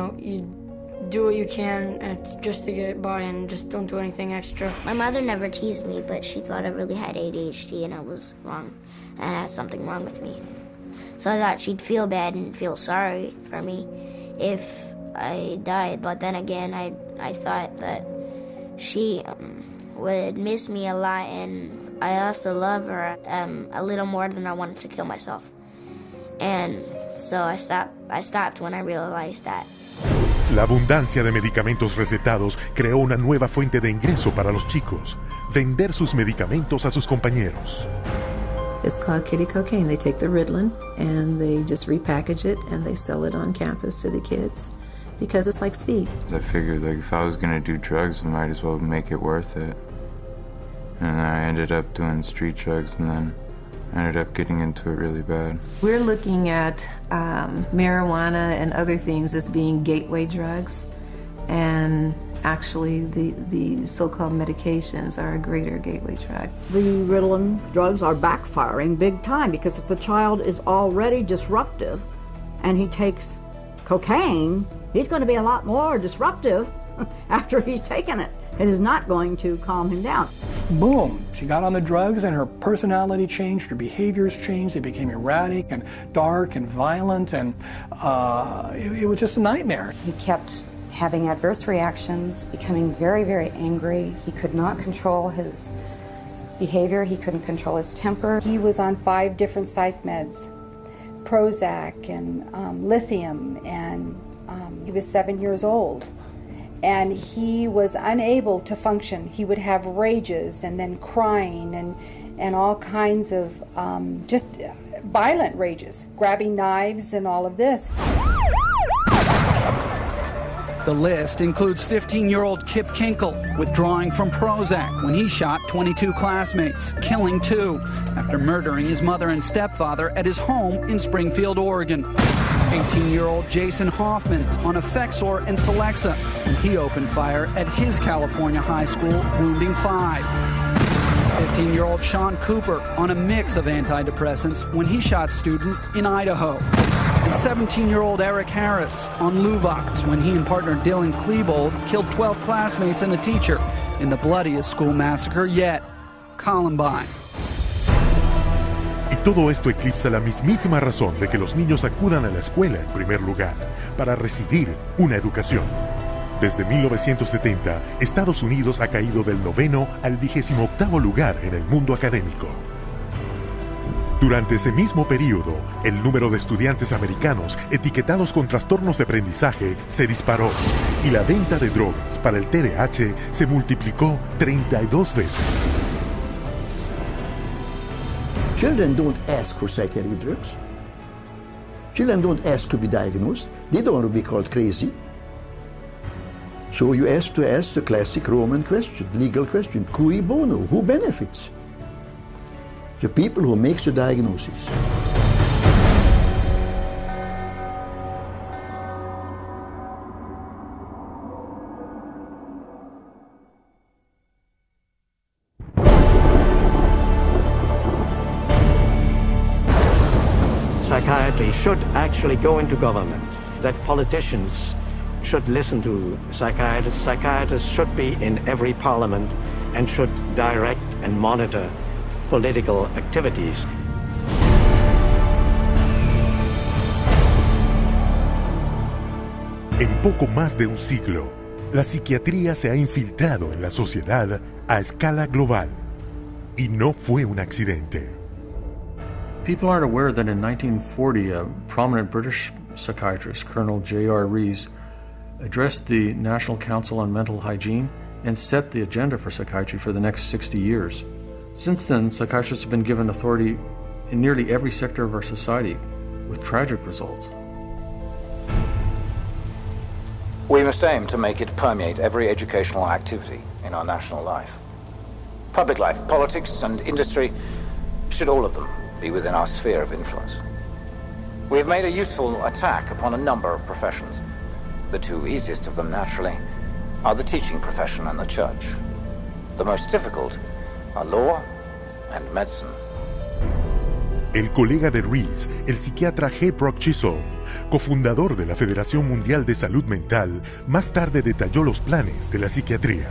do what you can just to get by and just don't do anything extra. My mother never teased me, but she thought I really had ADHD and I was wrong, and I had something wrong with me. So I thought she'd feel bad and feel sorry for me if I died, but then again, I thought that she would miss me a lot, and I also love her a little more than I wanted to kill myself. And so I stopped when I realized that. La abundancia de medicamentos recetados creó una nueva fuente de ingreso para los chicos: vender sus medicamentos a sus compañeros. It's called kitty cocaine. They take the Ritalin and they just repackage it and they sell it on campus to the kids because it's like speed. I figured if I was going to do drugs, I might as well make it worth it. And I ended up doing street drugs, and then I ended up getting into it really bad. We're looking at marijuana and other things as being gateway drugs, and actually the so-called medications are a greater gateway drug. The Ritalin drugs are backfiring big time because if the child is already disruptive and he takes cocaine, he's going to be a lot more disruptive after he's taken it. It is not going to calm him down. Boom, she got on the drugs and her personality changed, her behaviors changed, they became erratic and dark and violent, and it was just a nightmare. He kept having adverse reactions, becoming very, very angry. He could not control his behavior, he couldn't control his temper. He was on 5 different psych meds, Prozac and lithium, and he was 7 years old. And he was unable to function. He would have rages and then crying and all kinds of just violent rages, grabbing knives and all of this. The list includes 15-year-old Kip Kinkle withdrawing from Prozac when he shot 22 classmates, killing 2 after murdering his mother and stepfather at his home in Springfield, Oregon. 18-year-old Jason Hoffman on Effexor and Celexa when he opened fire at his California high school, wounding 5. 15-year-old Sean Cooper on a mix of antidepressants when he shot students in Idaho. And 17-year-old Eric Harris on Luvox when he and partner Dylan Klebold killed 12 classmates and a teacher in the bloodiest school massacre yet, Columbine. Y todo esto eclipsa la mismísima razón de que los niños acudan a la escuela en primer lugar, para recibir una educación. Desde 1970, Estados Unidos ha caído del 9º al 28º lugar en el mundo académico. Durante ese mismo periodo, el número de estudiantes americanos etiquetados con trastornos de aprendizaje se disparó y la venta de drogas para el TDAH se multiplicó 32 veces. Children don't ask for psychiatric drugs. Children don't ask to be diagnosed. They don't want to be called crazy. So you ask the classic Roman question, legal question, cui bono, who benefits? The people who make the diagnosis. Psychiatry should actually go into government, that politicians should listen to psychiatrists. Psychiatrists should be in every parliament and should direct and monitor political activities. En poco más de un siglo, la psiquiatría se ha infiltrado en la sociedad a escala global. Y no fue un accidente. People aren't aware that in 1940, a prominent British psychiatrist, Colonel J.R. Rees, addressed the National Council on Mental Hygiene and set the agenda for psychiatry for the next 60 years. Since then, psychiatrists have been given authority in nearly every sector of our society, with tragic results. We must aim to make it permeate every educational activity in our national life. Public life, politics, and industry should all of them be within our sphere of influence. We have made a useful attack upon a number of professions. The 2 easiest of them, naturally, are the teaching profession and the church. The most difficult are law and medicine. El colega de Rees, el psiquiatra G. Brock Chisholm, cofundador de la Federación Mundial de Salud Mental, más tarde detalló los planes de la psiquiatría.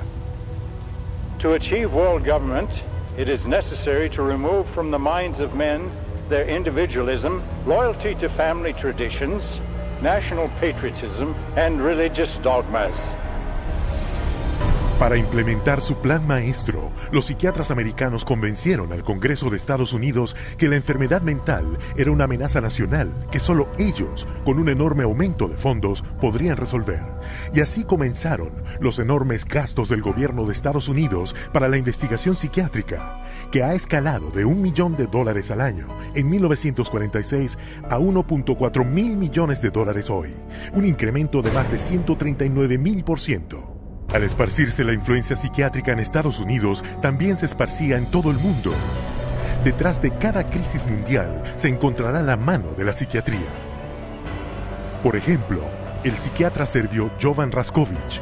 To achieve world government, it is necessary to remove from the minds of men their individualism, loyalty to family traditions, national patriotism, and religious dogmas. Para implementar su plan maestro, los psiquiatras americanos convencieron al Congreso de Estados Unidos que la enfermedad mental era una amenaza nacional que solo ellos, con un enorme aumento de fondos, podrían resolver. Y así comenzaron los enormes gastos del gobierno de Estados Unidos para la investigación psiquiátrica, que ha escalado de $1 millón al año en 1946 a $1.4 mil millones hoy, un incremento de más de 139,000%. Al esparcirse la influencia psiquiátrica en Estados Unidos, también se esparcía en todo el mundo. Detrás de cada crisis mundial se encontrará la mano de la psiquiatría. Por ejemplo, el psiquiatra serbio Jovan Raskovic,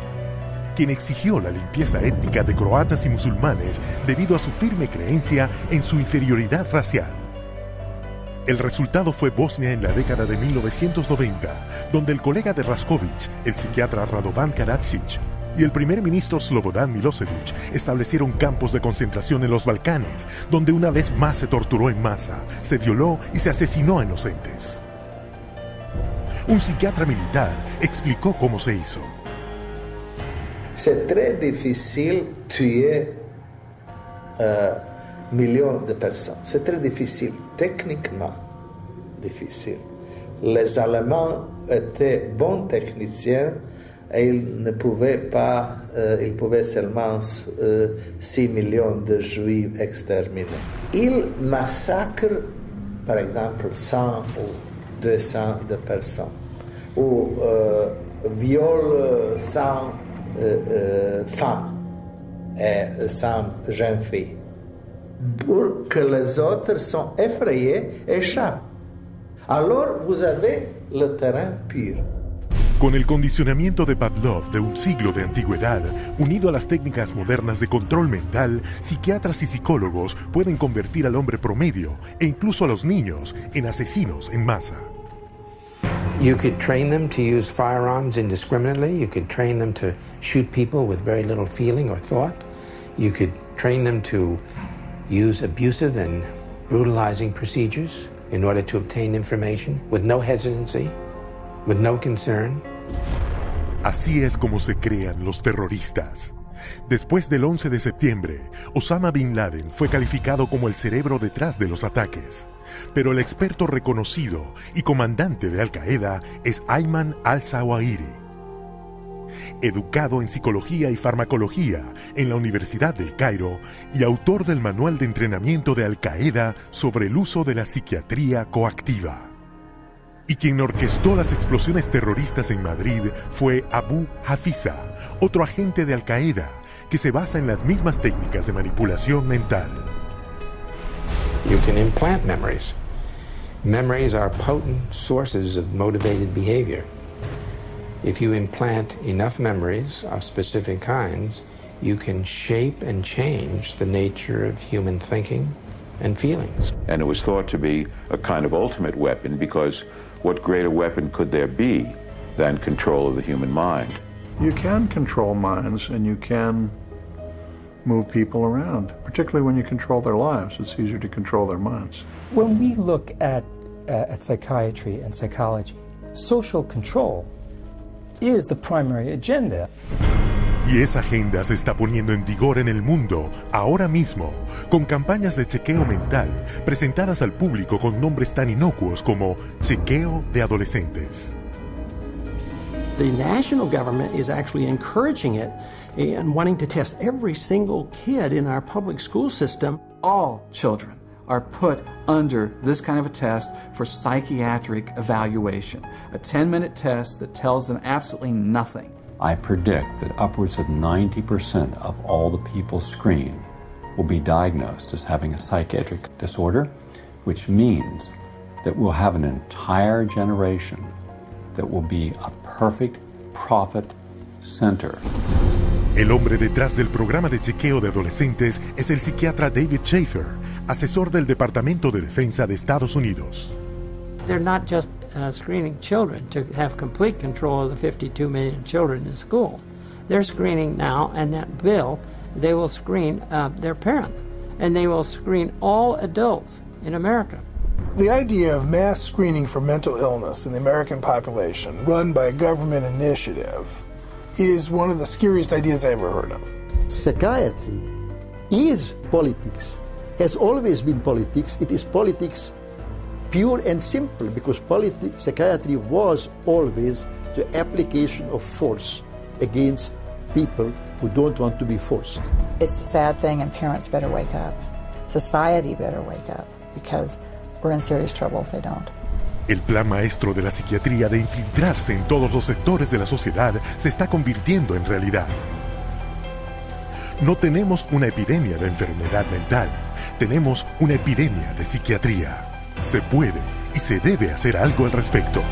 quien exigió la limpieza étnica de croatas y musulmanes debido a su firme creencia en su inferioridad racial. El resultado fue Bosnia en la década de 1990, donde el colega de Raskovic, el psiquiatra Radovan Karadzic, y el primer ministro Slobodan Milosevic establecieron campos de concentración en los Balcanes, donde una vez más se torturó en masa, se violó y se asesinó a inocentes. Un psiquiatra militar explicó cómo se hizo. C'est très difficile tuer millions de personnes. C'est très difficile, techniquement difficile. Les Allemands étaient bons techniciens et ils ne pouvaient pas, ils pouvaient seulement 6 millions de Juifs exterminés. Ils massacrent, par exemple, 100 ou 200 de personnes, ou viole sans femme et sans jeune fille. Pour que les autres sont effrayés, échappent. Alors vous avez le terrain pur. Con el condicionamiento de Pavlov de un siglo de antigüedad, unido a las técnicas modernas de control mental, psiquiatras y psicólogos pueden convertir al hombre promedio, e incluso a los niños, en asesinos en masa. You could train them to use firearms indiscriminately. You could train them to shoot people with very little feeling or thought. You could train them to use abusive and brutalizing procedures in order to obtain information with no hesitancy, with no concern. Así es como se crean los terroristas. Después del 11 de septiembre, Osama Bin Laden fue calificado como el cerebro detrás de los ataques. Pero el experto reconocido y comandante de Al-Qaeda es Ayman al-Zawahiri. Educado en psicología y farmacología en la Universidad del Cairo y autor del manual de entrenamiento de Al-Qaeda sobre el uso de la psiquiatría coactiva. Y quien orquestó las explosiones terroristas en Madrid fue Abu Hafiza, otro agente de Al-Qaeda, que se basa en las mismas técnicas de manipulación mental. You can implant memories. Memories are potent sources of motivated behavior. If you implant enough memories of specific kinds, you can shape and change the nature of human thinking and feelings. And it was thought to be a kind of ultimate weapon because what greater weapon could there be than control of the human mind? You can control minds and you can move people around, particularly when you control their lives. It's easier to control their minds. When we look at psychiatry and psychology, social control is the primary agenda. Y esa agenda se está poniendo en vigor en el mundo, ahora mismo, con campañas de chequeo mental presentadas al público con nombres tan inocuos como chequeo de adolescentes. The national government is actually encouraging it and wanting to test every single kid in our public school system. All children are put under this kind of a test for psychiatric evaluation, a 10-minute test that tells them absolutely nothing. I predict that upwards of 90% of all the people screened will be diagnosed as having a psychiatric disorder, which means that we'll have an entire generation that will be a perfect profit center. El hombre detrás del programa de chequeo de adolescentes es el psiquiatra David Schaefer, asesor del Departamento de Defensa de Estados Unidos. They're not just screening children to have complete control of the 52 million children in school. They're screening now, and that bill, they will screen their parents, and they will screen all adults in America. The idea of mass screening for mental illness in the American population, run by a government initiative, is one of the scariest ideas I ever heard of. Psychiatry is politics, has always been politics. It is politics pure and simple, because psychiatry was always the application of force against people who don't want to be forced. It's a sad thing, and parents better wake up. Society better wake up, because we're in serious trouble if they don't. El plan maestro de la psiquiatría de infiltrarse en todos los sectores de la sociedad se está convirtiendo en realidad. No tenemos una epidemia de enfermedad mental, tenemos una epidemia de psiquiatría. Se puede y se debe hacer algo al respecto.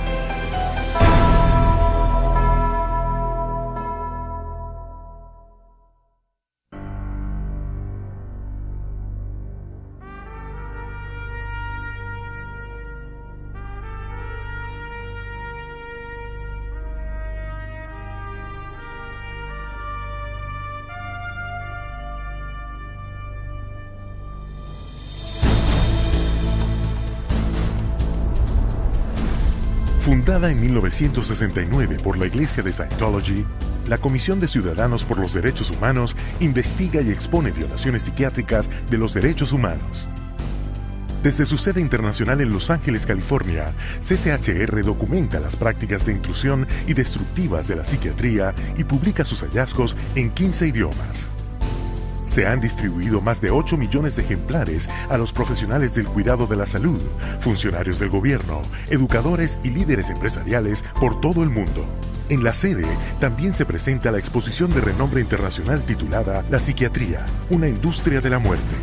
Fundada en 1969 por la Iglesia de Scientology, la Comisión de Ciudadanos por los Derechos Humanos investiga y expone violaciones psiquiátricas de los derechos humanos. Desde su sede internacional en Los Ángeles, California, CCHR documenta las prácticas de intrusión y destructivas de la psiquiatría y publica sus hallazgos en 15 idiomas. Se han distribuido más de 8 millones de ejemplares a los profesionales del cuidado de la salud, funcionarios del gobierno, educadores y líderes empresariales por todo el mundo. En la sede también se presenta la exposición de renombre internacional titulada La psiquiatría, una industria de la muerte.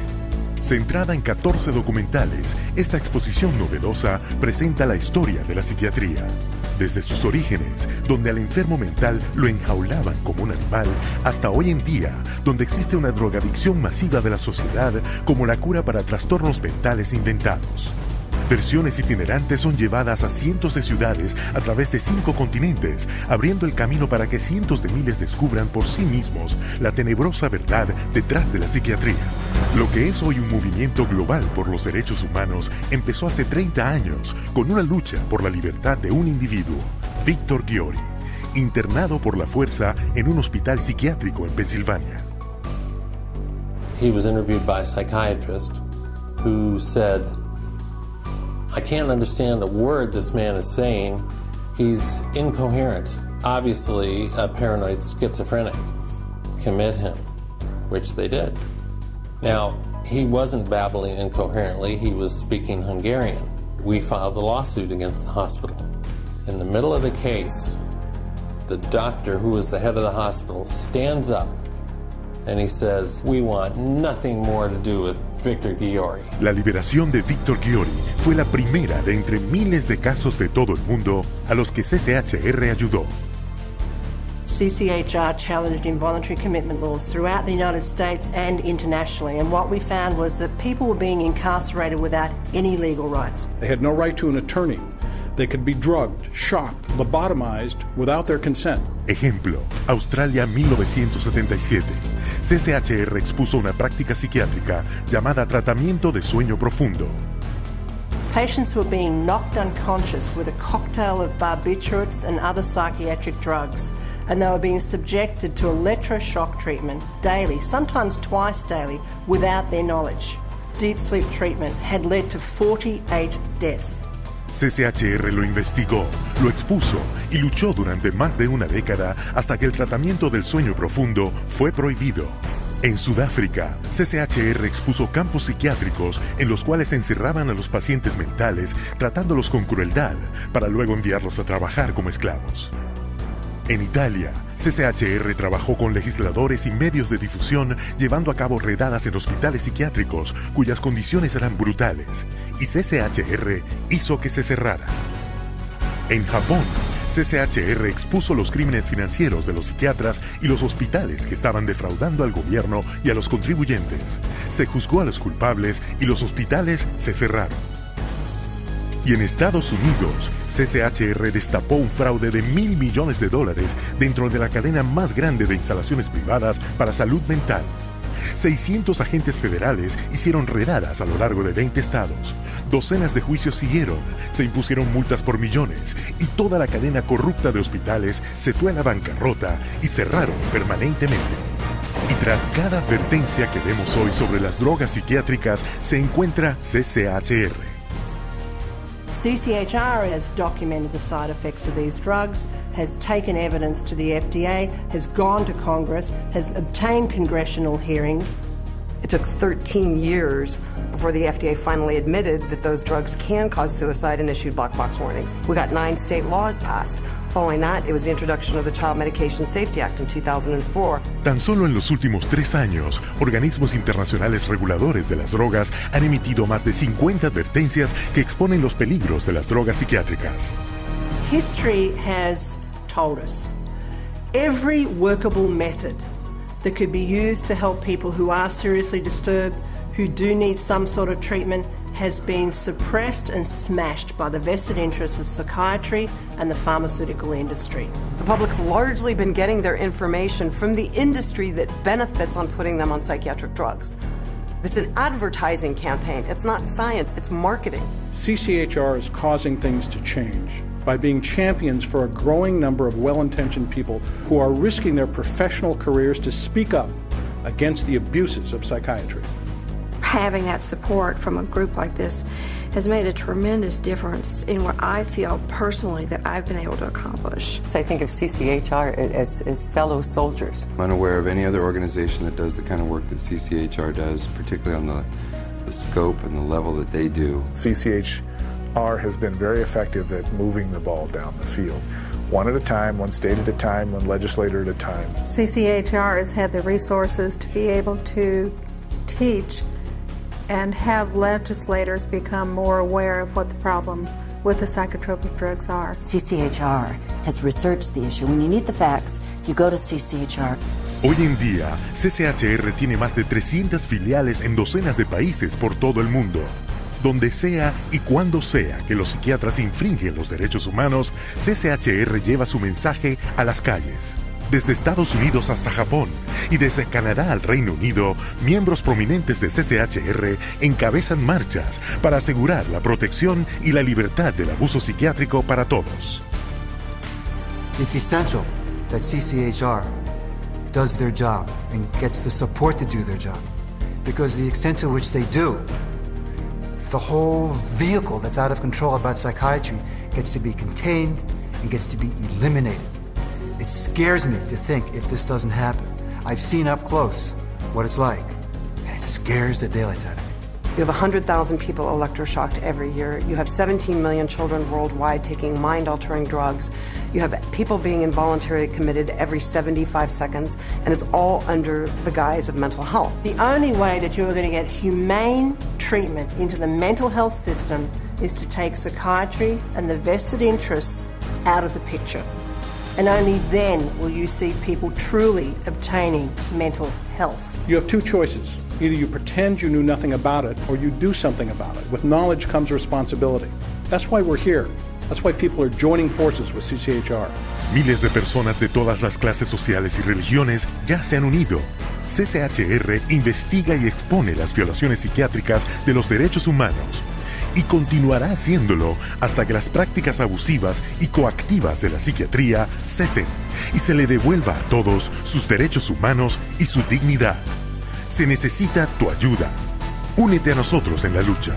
Centrada en 14 documentales, esta exposición novedosa presenta la historia de la psiquiatría. Desde sus orígenes, donde al enfermo mental lo enjaulaban como un animal, hasta hoy en día, donde existe una drogadicción masiva de la sociedad como la cura para trastornos mentales inventados. Versiones itinerantes son llevadas a cientos de ciudades a través de 5 continentes, abriendo el camino para que cientos de miles descubran por sí mismos la tenebrosa verdad detrás de la psiquiatría. Lo que es hoy un movimiento global por los derechos humanos empezó hace 30 años con una lucha por la libertad de un individuo, Víctor Ghiori, internado por la fuerza en un hospital psiquiátrico en Pensilvania. He was interviewed by a psychiatrist who said, I can't understand a word this man is saying. He's incoherent. Obviously, a paranoid schizophrenic. Commit him, which they did. Now, he wasn't babbling incoherently. He was speaking Hungarian. We filed a lawsuit against the hospital. In the middle of the case, the doctor, who was the head of the hospital, stands up and he says, we want nothing more to do with Victor Ghiori. La liberación de Víctor Ghiori fue la primera de entre miles de casos de todo el mundo a los que CCHR ayudó. CCHR challenged involuntary commitment laws throughout the United States and internationally, and what we found was that people were being incarcerated without any legal rights. They had no right to an attorney. They could be drugged, shocked, lobotomized without their consent. Ejemplo, Australia 1977. CCHR expuso una práctica psiquiátrica llamada tratamiento de sueño profundo. Patients were being knocked unconscious with a cocktail of barbiturates and other psychiatric drugs, and they were being subjected to electroshock treatment daily, sometimes twice daily, without their knowledge. Deep sleep treatment had led to 48 deaths. CCHR lo investigó, lo expuso y luchó durante más de una década hasta que el tratamiento del sueño profundo fue prohibido. En Sudáfrica, CCHR expuso campos psiquiátricos en los cuales encerraban a los pacientes mentales tratándolos con crueldad para luego enviarlos a trabajar como esclavos. En Italia, CCHR trabajó con legisladores y medios de difusión llevando a cabo redadas en hospitales psiquiátricos cuyas condiciones eran brutales, y CCHR hizo que se cerrara. En Japón, CCHR expuso los crímenes financieros de los psiquiatras y los hospitales que estaban defraudando al gobierno y a los contribuyentes. Se juzgó a los culpables y los hospitales se cerraron. Y en Estados Unidos, CCHR destapó un fraude de $1.000 millones dentro de la cadena más grande de instalaciones privadas para salud mental. 600 agentes federales hicieron redadas a lo largo de 20 estados. Docenas de juicios siguieron, se impusieron multas por millones y toda la cadena corrupta de hospitales se fue a la bancarrota y cerraron permanentemente. Y tras cada advertencia que vemos hoy sobre las drogas psiquiátricas se encuentra CCHR. CCHR has documented the side effects of these drugs, has taken evidence to the FDA, has gone to Congress, has obtained congressional hearings. It took 13 years before the FDA finally admitted that those drugs can cause suicide and issued black box warnings. We got 9 state laws passed. Following that, it was the introduction of the Child Medication Safety Act in 2004. Tan solo en los últimos 3 años, organismos internacionales reguladores de las drogas han emitido más de 50 advertencias que exponen los peligros de las drogas psiquiátricas. History has told us every workable method that could be used to help people who are seriously disturbed, who do need some sort of treatment, has been suppressed and smashed by the vested interests of psychiatry and the pharmaceutical industry. The public's largely been getting their information from the industry that benefits on putting them on psychiatric drugs. It's an advertising campaign. It's not science, it's marketing. CCHR is causing things to change by being champions for a growing number of well-intentioned people who are risking their professional careers to speak up against the abuses of psychiatry. Having that support from a group like this has made a tremendous difference in what I feel personally that I've been able to accomplish. So I think of CCHR as fellow soldiers. I'm unaware of any other organization that does the kind of work that CCHR does, particularly on the scope and the level that they do. CCHR has been very effective at moving the ball down the field. one at a time, one state at a time, one legislator at a time. CCHR has had the resources to be able to teach and have legislators become more aware of what the problem with the psychotropic drugs are. CCHR has researched the issue. When you need the facts, you go to CCHR. Hoy en día, CCHR tiene más de 300 filiales en docenas de países por todo el mundo. Donde sea y cuando sea que los psiquiatras infringen los derechos humanos, CCHR lleva su mensaje a las calles. Desde Estados Unidos hasta Japón y desde Canadá al Reino Unido, miembros prominentes de CCHR encabezan marchas para asegurar la protección y la libertad del abuso psiquiátrico para todos. It's essential that CCHR does their job and gets the support to do their job, because the extent to which they do, the whole vehicle that's out of control about psychiatry gets to be contained and gets to be eliminated. It scares me to think if this doesn't happen. I've seen up close what it's like, and it scares the daylights out of me. You have 100,000 people electroshocked every year. You have 17 million children worldwide taking mind-altering drugs. You have people being involuntarily committed every 75 seconds, and it's all under the guise of mental health. The only way that you're going to get humane treatment into the mental health system is to take psychiatry and the vested interests out of the picture. And only then will you see people truly obtaining mental health. You have two choices. Either you pretend you knew nothing about it, or you do something about it. With knowledge comes responsibility. That's why we're here. That's why people are joining forces with CCHR. Miles de personas de todas las clases sociales y religiones ya se han unido. CCHR investiga y expone las violaciones psiquiátricas de los derechos humanos y continuará haciéndolo hasta que las prácticas abusivas y coactivas de la psiquiatría cesen y se le devuelva a todos sus derechos humanos y su dignidad. Se necesita tu ayuda. Únete a nosotros en la lucha.